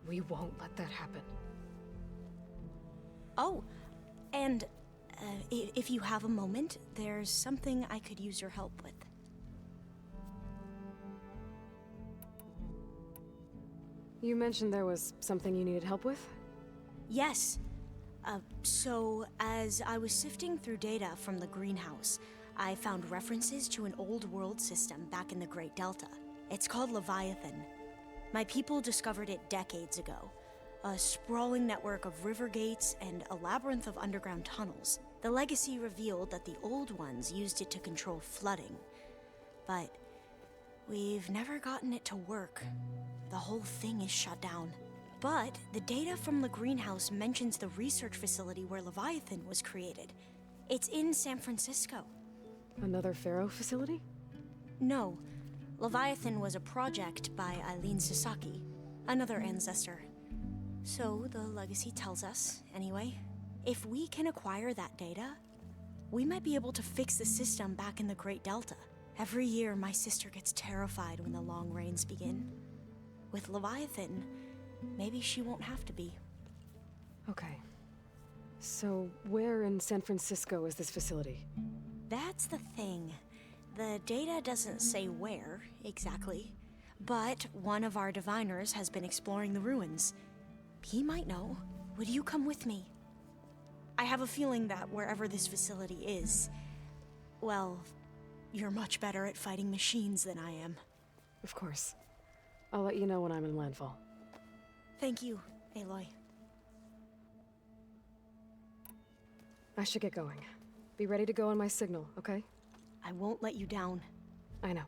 We won't let that happen. Oh, and if you have a moment, there's something I could use your help with. You mentioned there was something you needed help with? Yes. So, as I was sifting through data from the greenhouse, I found references to an old world system back in the Great Delta. It's called Leviathan. My people discovered it decades ago. A sprawling network of river gates and a labyrinth of underground tunnels. The legacy revealed that the old ones used it to control flooding. But we've never gotten it to work. The whole thing is shut down. But the data from the greenhouse mentions the research facility where Leviathan was created. It's in San Francisco. Another Pharaoh facility? No. Leviathan was a project by Eileen Sasaki, another ancestor. So the legacy tells us, anyway, if we can acquire that data, we might be able to fix the system back in the Great Delta. Every year, my sister gets terrified when the long rains begin. With Leviathan, maybe she won't have to be. Okay. So, where in San Francisco is this facility? That's the thing. The data doesn't say where, exactly. But one of our diviners has been exploring the ruins. He might know. Would you come with me? I have a feeling that wherever this facility is, well, you're much better at fighting machines than I am. Of course. I'll let you know when I'm in landfall. Thank you, Aloy. I should get going. Be ready to go on my signal, okay? I won't let you down. I know.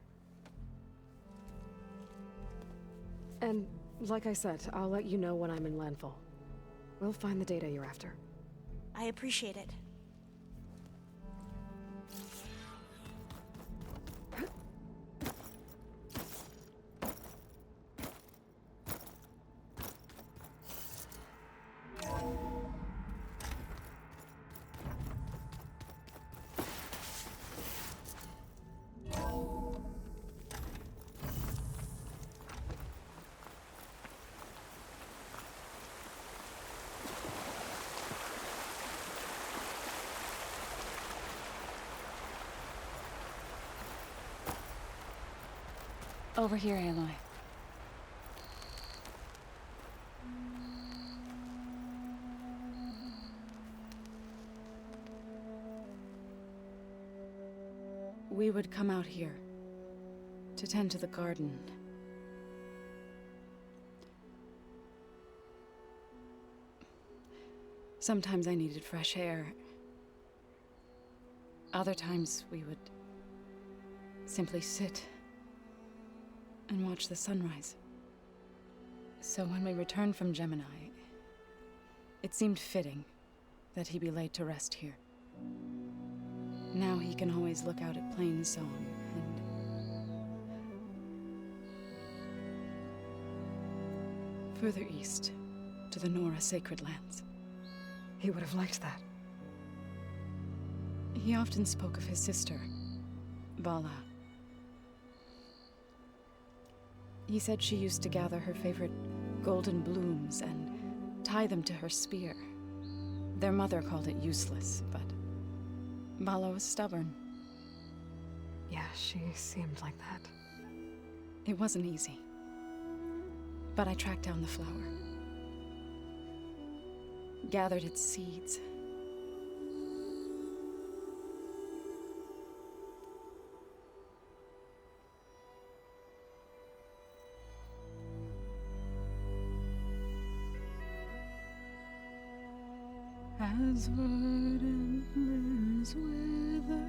And like I said, I'll let you know when I'm in landfall. We'll find the data you're after. I appreciate it. Over here, Aloy. We would come out here to tend to the garden. Sometimes I needed fresh air. Other times we would simply sit and watch the sunrise. So when we returned from Gemini, it seemed fitting that he be laid to rest here. Now he can always look out at Plainsong and further east to the Nora Sacred Lands. He would have liked that. He often spoke of his sister, Vala. He said she used to gather her favorite golden blooms and tie them to her spear. Their mother called it useless, but Vala was stubborn. Yeah, she seemed like that. It wasn't easy. But I tracked down the flower. Gathered its seeds. As verdant limbs wither,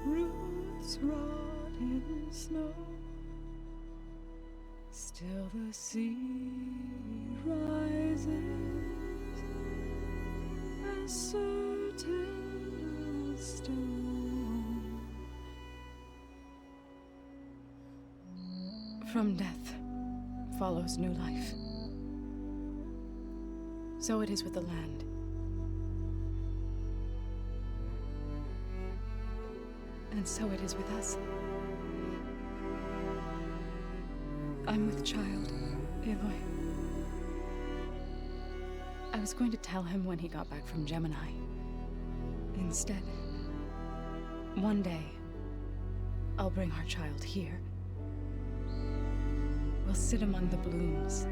roots rot in snow, still the sea rises, as certain as stone. From death follows new life. So it is with the land. And so it is with us. I'm with child, Aloy. I was going to tell him when he got back from Gemini. Instead, one day, I'll bring our child here. We'll sit among the blooms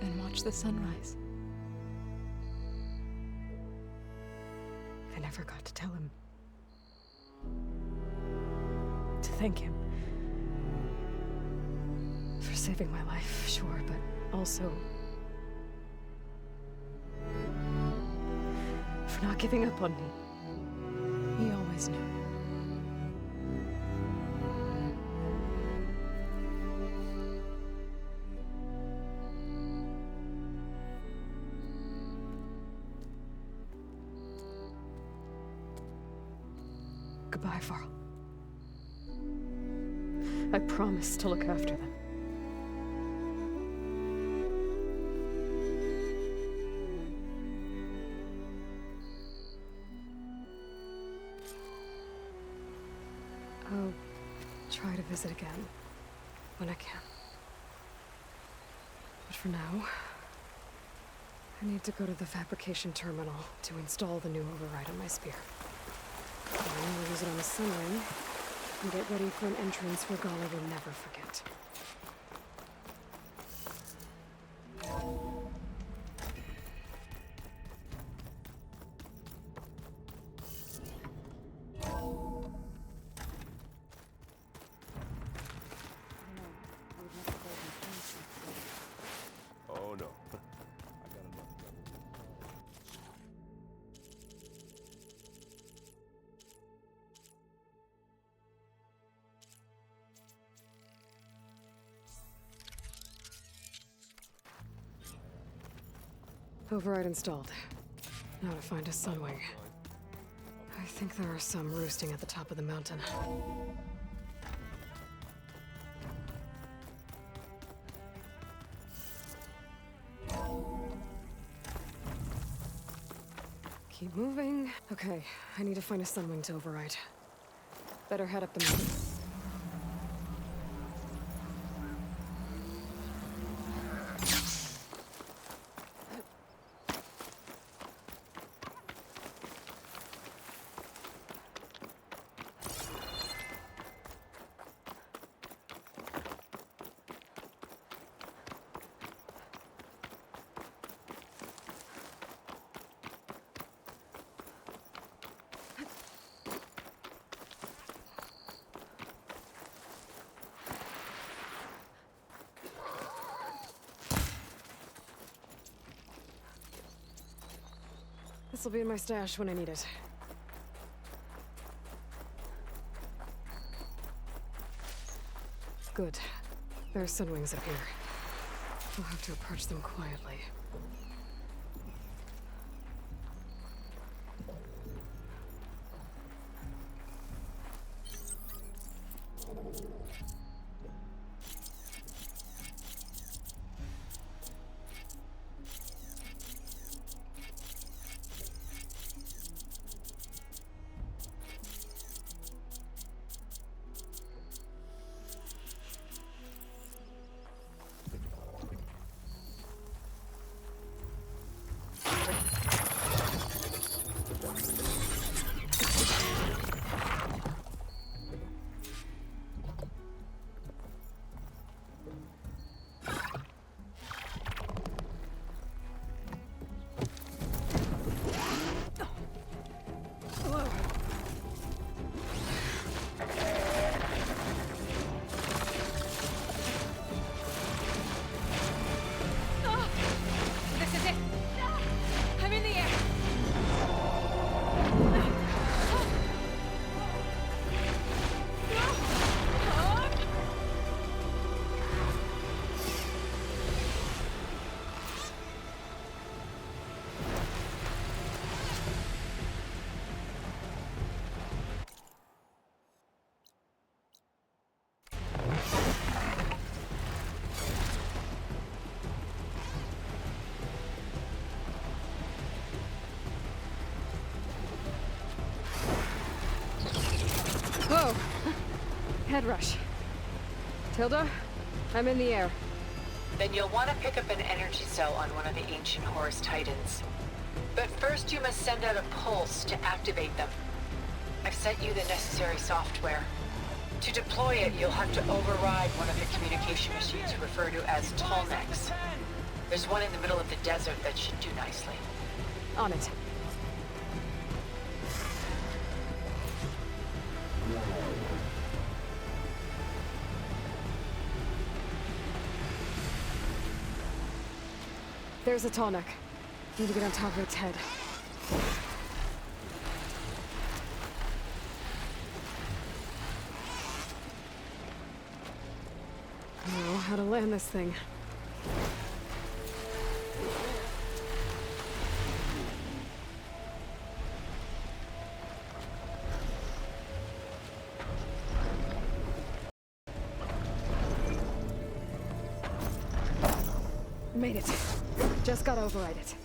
and watch the sunrise. I never got to tell him. To thank him. For saving my life, sure, but also for not giving up on me. He always knew. Goodbye, Varl. I promise to look after them. I'll try to visit again when I can. But for now, I need to go to the fabrication terminal to install the new override on my spear. Then we'll use it on the Sunring and get ready for an entrance where Gala will never forget. Oh no. Override installed. Now to find a Sunwing. I think there are some roosting at the top of the mountain. Keep moving. Okay, I need to find a Sunwing to override. Better head up the mountain. This'll be in my stash when I need it. Good. There are Sunwings up here. I'll have to approach them quietly. Head rush. Tilda, I'm in the air. Then you'll want to pick up an energy cell on one of the ancient Horus Titans. But first you must send out a pulse to activate them. I've sent you the necessary software. To deploy it, you'll have to override one of the communication machines referred to as Tallnecks. There's one in the middle of the desert that should do nicely. On it. There's a Tallneck. Need to get on top of its head. I know how to land this thing. Made it. Just gotta override it.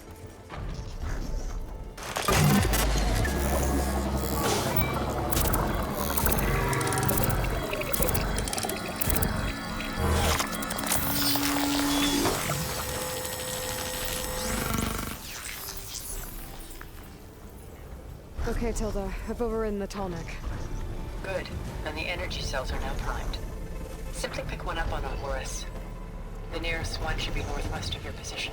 Okay, Tilda. I've overridden the Tallneck. Good. And the energy cells are now primed. Simply pick one up on a Horus. The nearest one should be northwest of your position.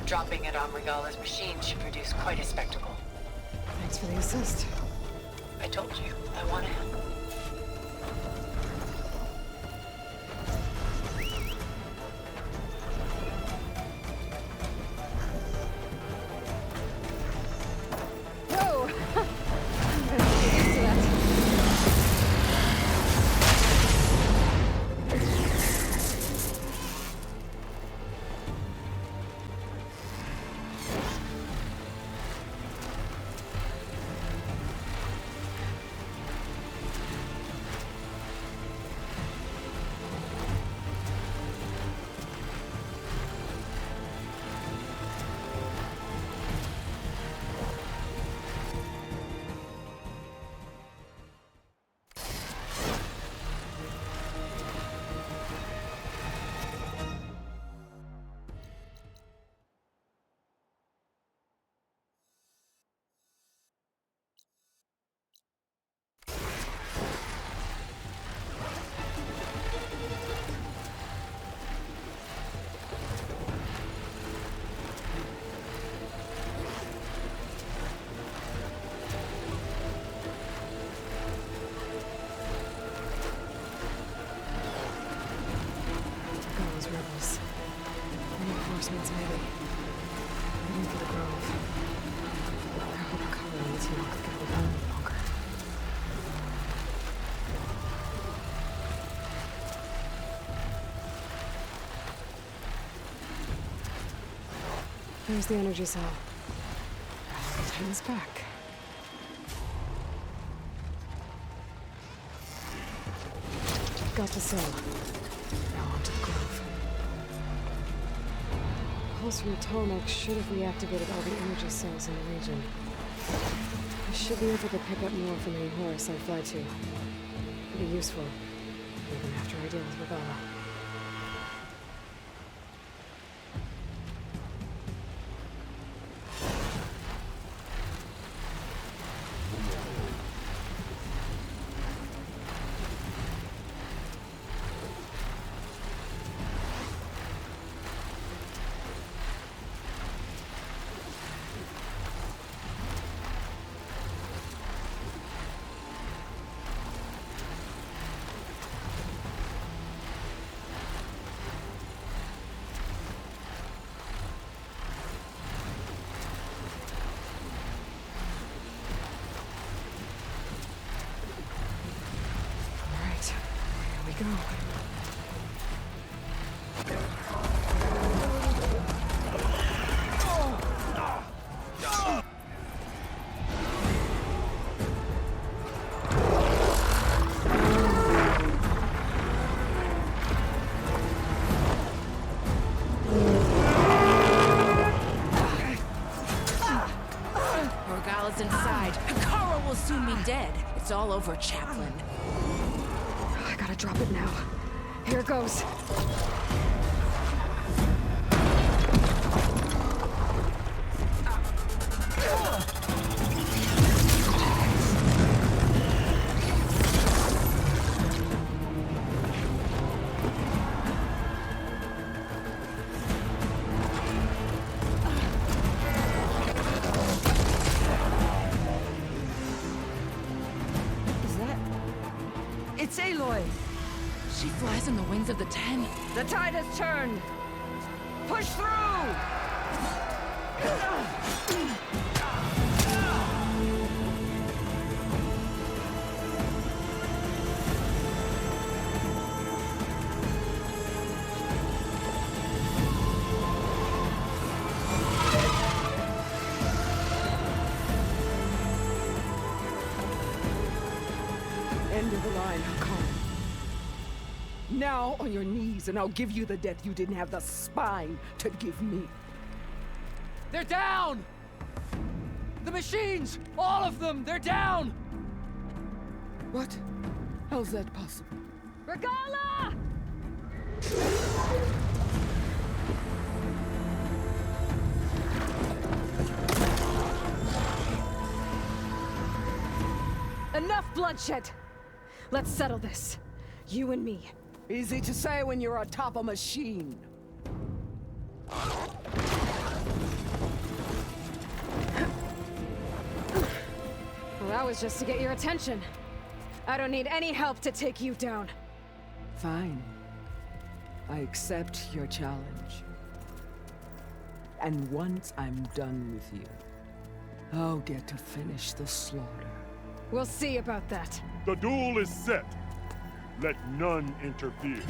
Dropping it on Regala's machine should produce quite a spectacle. Thanks for the assist. I told you, I want to help. Whoa! I'm gonna get used to that. Rebels. Reinforcements maybe. Heading for the Grove. I hope Kara and Teal'c can hold on any longer. There's the energy cell. Titan's back. Got the cell. Now onto the Grove. Pulse from the Tallneck should have reactivated all the energy cells in the region. I should be able to pick up more from any Horus I fly to. It'll be useful, even after I deal with Regala. Go. Regala's inside. Kara will soon be dead. It's all over, Chaplain. drop it now. Here goes. It's Aloy! She flies on the wings of the Ten. The tide has turned! Push through! End of the line, Hakan. Now on your knees, and I'll give you the death you didn't have the spine to give me. They're down! The machines! All of them! They're down! What? How's that possible? Regala! Enough bloodshed! Let's settle this. You and me. Easy to say when you're atop a machine. Well, that was just to get your attention. I don't need any help to take you down. Fine. I accept your challenge. And once I'm done with you, I'll get to finish the slaughter. We'll see about that. The duel is set. Let none interfere.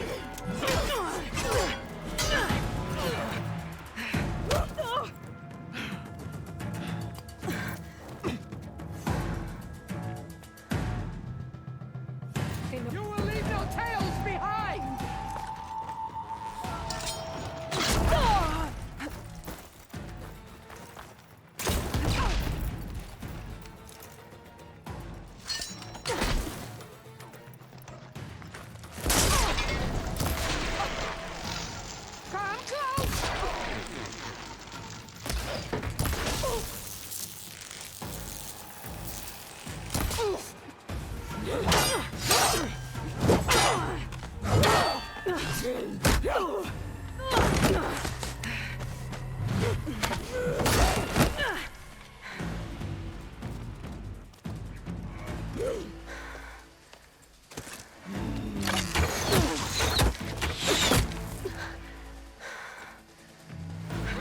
You will leave no tails behind!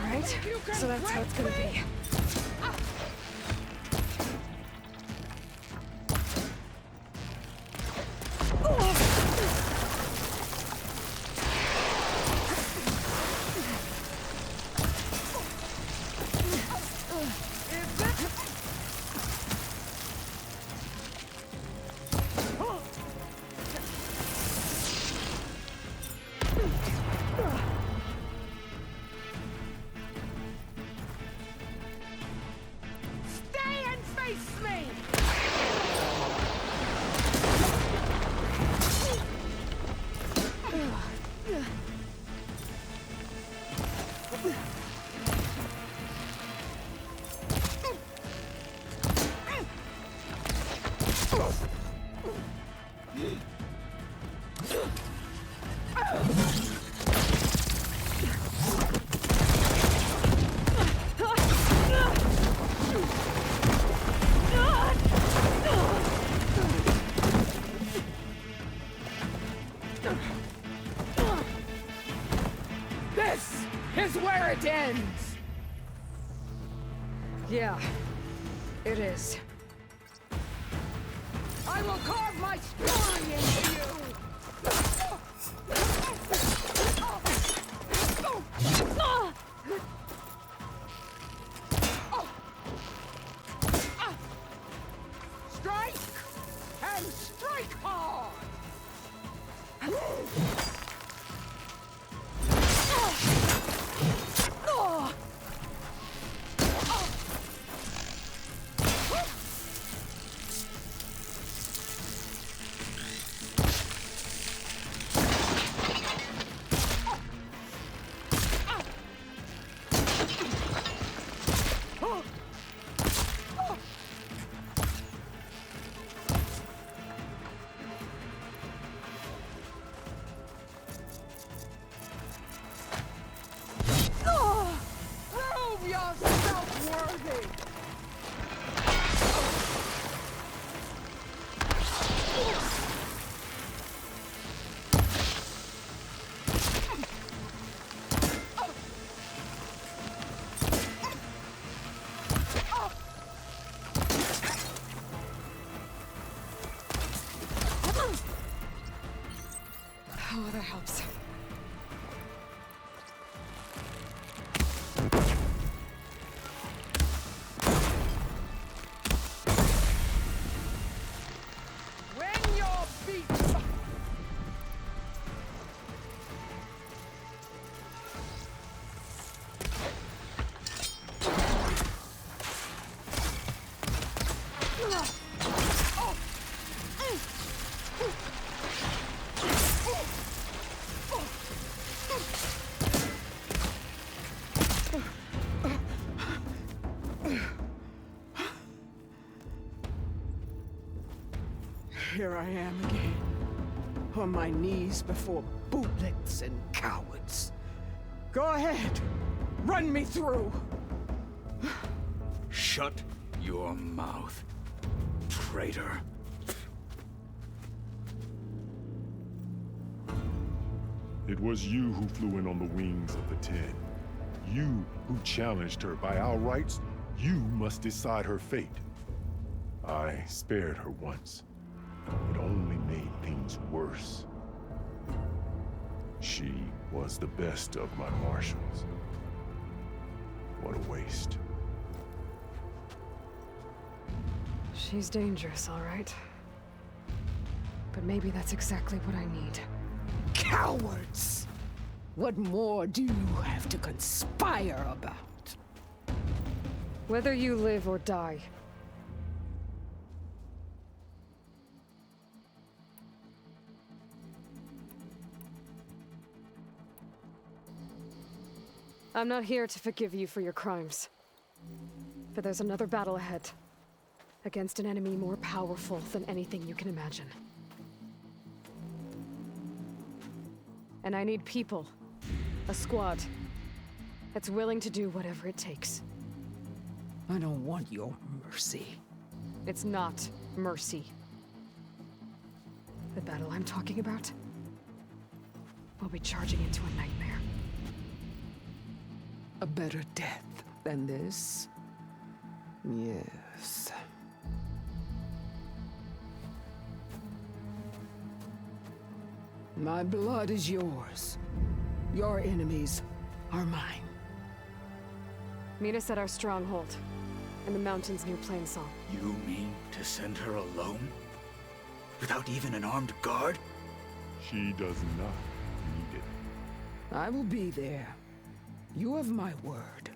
Alright, so that's how it's gonna be. Stay and face me! This is where it ends! Yeah, it is. I will carve my story into you! Strike! And strike hard! here I am again. On my knees before bootlicks and cowards. Go ahead. Run me through. Shut your mouth, traitor. It was you who flew in on the wings of the Ten. You who challenged her. By our rights, you must decide her fate. I spared her once. It only made things worse. She was the best of my marshals. What a waste. She's dangerous, all right. But maybe that's exactly what I need. Cowards! What more do you have to conspire about? Whether you live or die. I'm not here to forgive you for your crimes. But there's another battle ahead. Against an enemy more powerful than anything you can imagine. And I need people. A squad. That's willing to do whatever it takes. I don't want your mercy. It's not mercy. The battle I'm talking about will be charging into a nightmare. A better death than this? Yes. My blood is yours. Your enemies are mine. Meet us at our stronghold, in the mountains near Plainsong. You mean to send her alone? Without even an armed guard? She does not need it. I will be there. You have my word.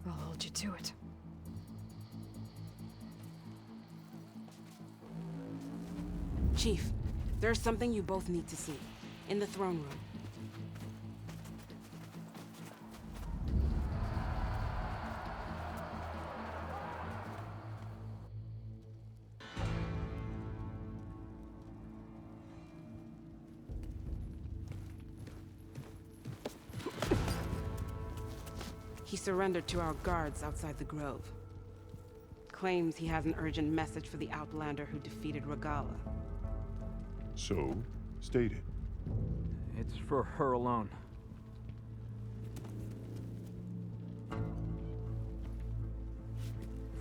I'll hold you to it. Chief, there's something you both need to see. In the throne room. He surrendered to our guards outside the grove. Claims he has an urgent message for the Outlander who defeated Regalla. So, state it. It's for her alone.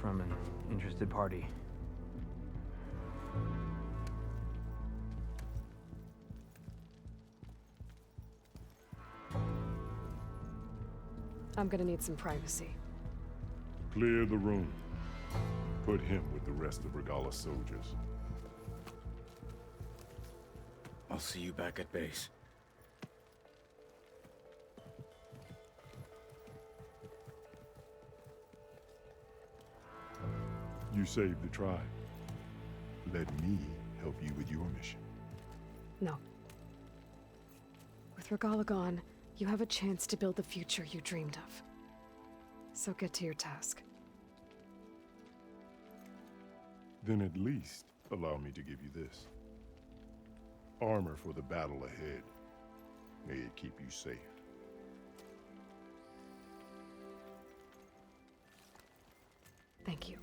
From an interested party. I'm gonna need some privacy. Clear the room. Put him with the rest of Regalla's soldiers. I'll see you back at base. You saved the tribe. Let me help you with your mission. No. With Regalla gone, you have a chance to build the future you dreamed of. So get to your task. Then at least allow me to give you this. Armor for the battle ahead. May it keep you safe. Thank you.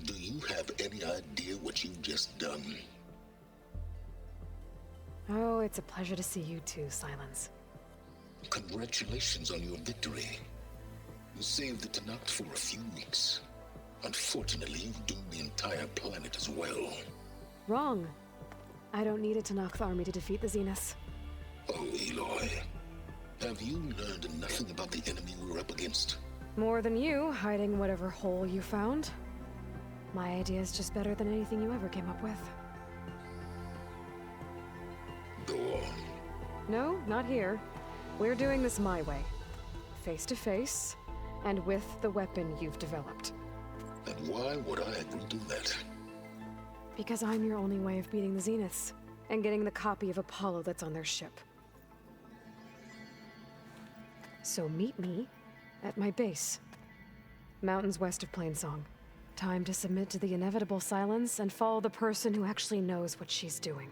Do you have any idea what you've just done? Oh, it's a pleasure to see you too, Silence. Congratulations on your victory. You saved the Tenakth for a few weeks. Unfortunately, you've doomed the entire planet as well. Wrong. I don't need a Tenakth army to defeat the Zeniths. Oh, Aloy. Have you learned nothing about the enemy we're up against? More than you, hiding whatever hole you found. My idea is just better than anything you ever came up with. Go on. No, not here. We're doing this my way. Face to face, and with the weapon you've developed. And why would I agree to that? Because I'm your only way of beating the Zeniths, and getting the copy of Apollo that's on their ship. So meet me at my base. Mountains west of Plainsong. Time to submit to the inevitable silence and follow the person who actually knows what she's doing.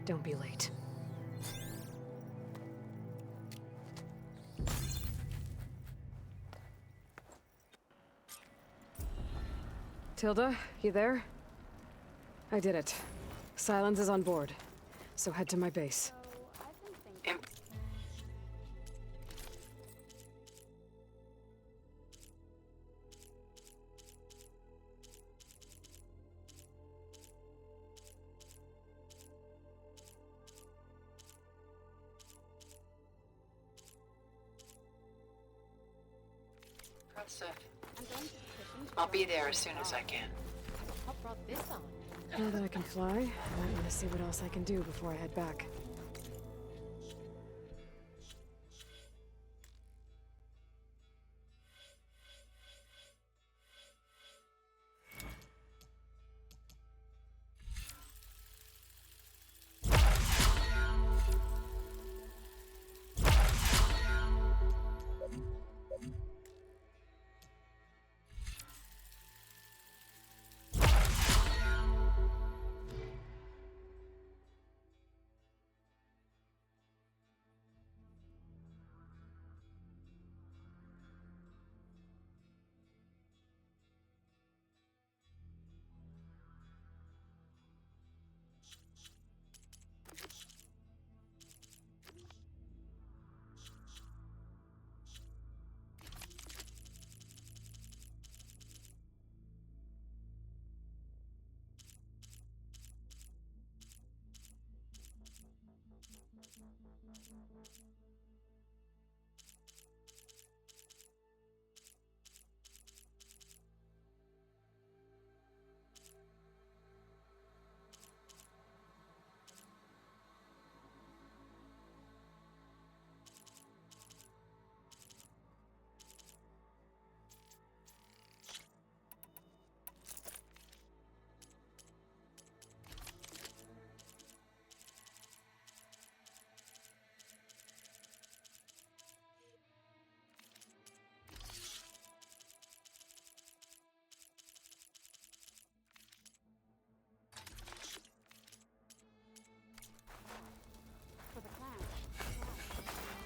Don't be late. Tilda, you there? I did it. Silence is on board, so head to my base. Impressive. I'll be there as soon as I can. What brought this on? Now that I can fly, I might want to see what else I can do before I head back.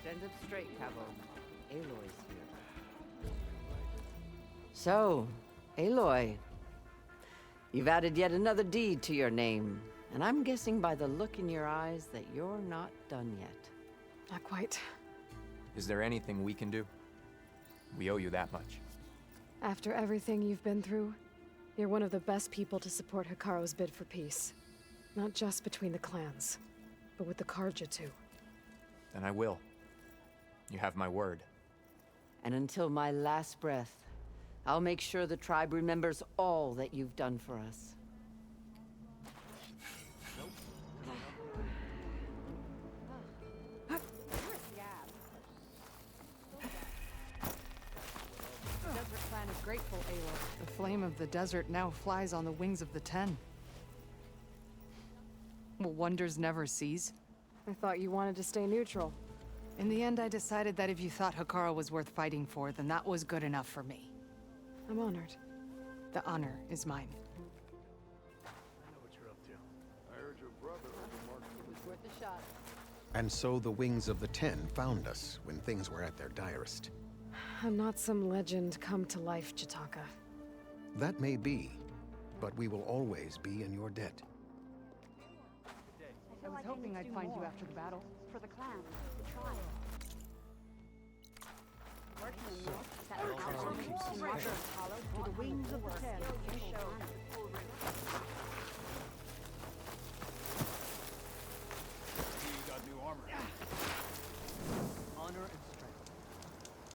Stand up straight, Cabo. Aloy's here. So, Aloy, you've added yet another deed to your name, and I'm guessing by the look in your eyes that you're not done yet. Not quite. Is there anything we can do? We owe you that much. After everything you've been through, you're one of the best people to support Hikaru's bid for peace. Not just between the clans, but with the Carja too. Then I will. You have my word. And until my last breath, I'll make sure the tribe remembers all that you've done for us. The Desert Clan is grateful, Aloy. The flame of the desert now flies on the wings of the Ten. Will wonders never cease? I thought you wanted to stay neutral. In the end, I decided that if you thought Hikaru was worth fighting for, then that was good enough for me. I'm honored. The honor is mine. I know what you're up to. I heard your brother overmarked. It was worth a shot. And so the Wings of the Ten found us when things were at their direst. I'm not some legend come to life, Jataka. That may be, but we will always be in your debt. I was hoping I'd find you after the battle. For the clan, the tribe. Working on this, is that an outcome? Treasure Apollo to the Wings of the Ten. You show. You got new armor.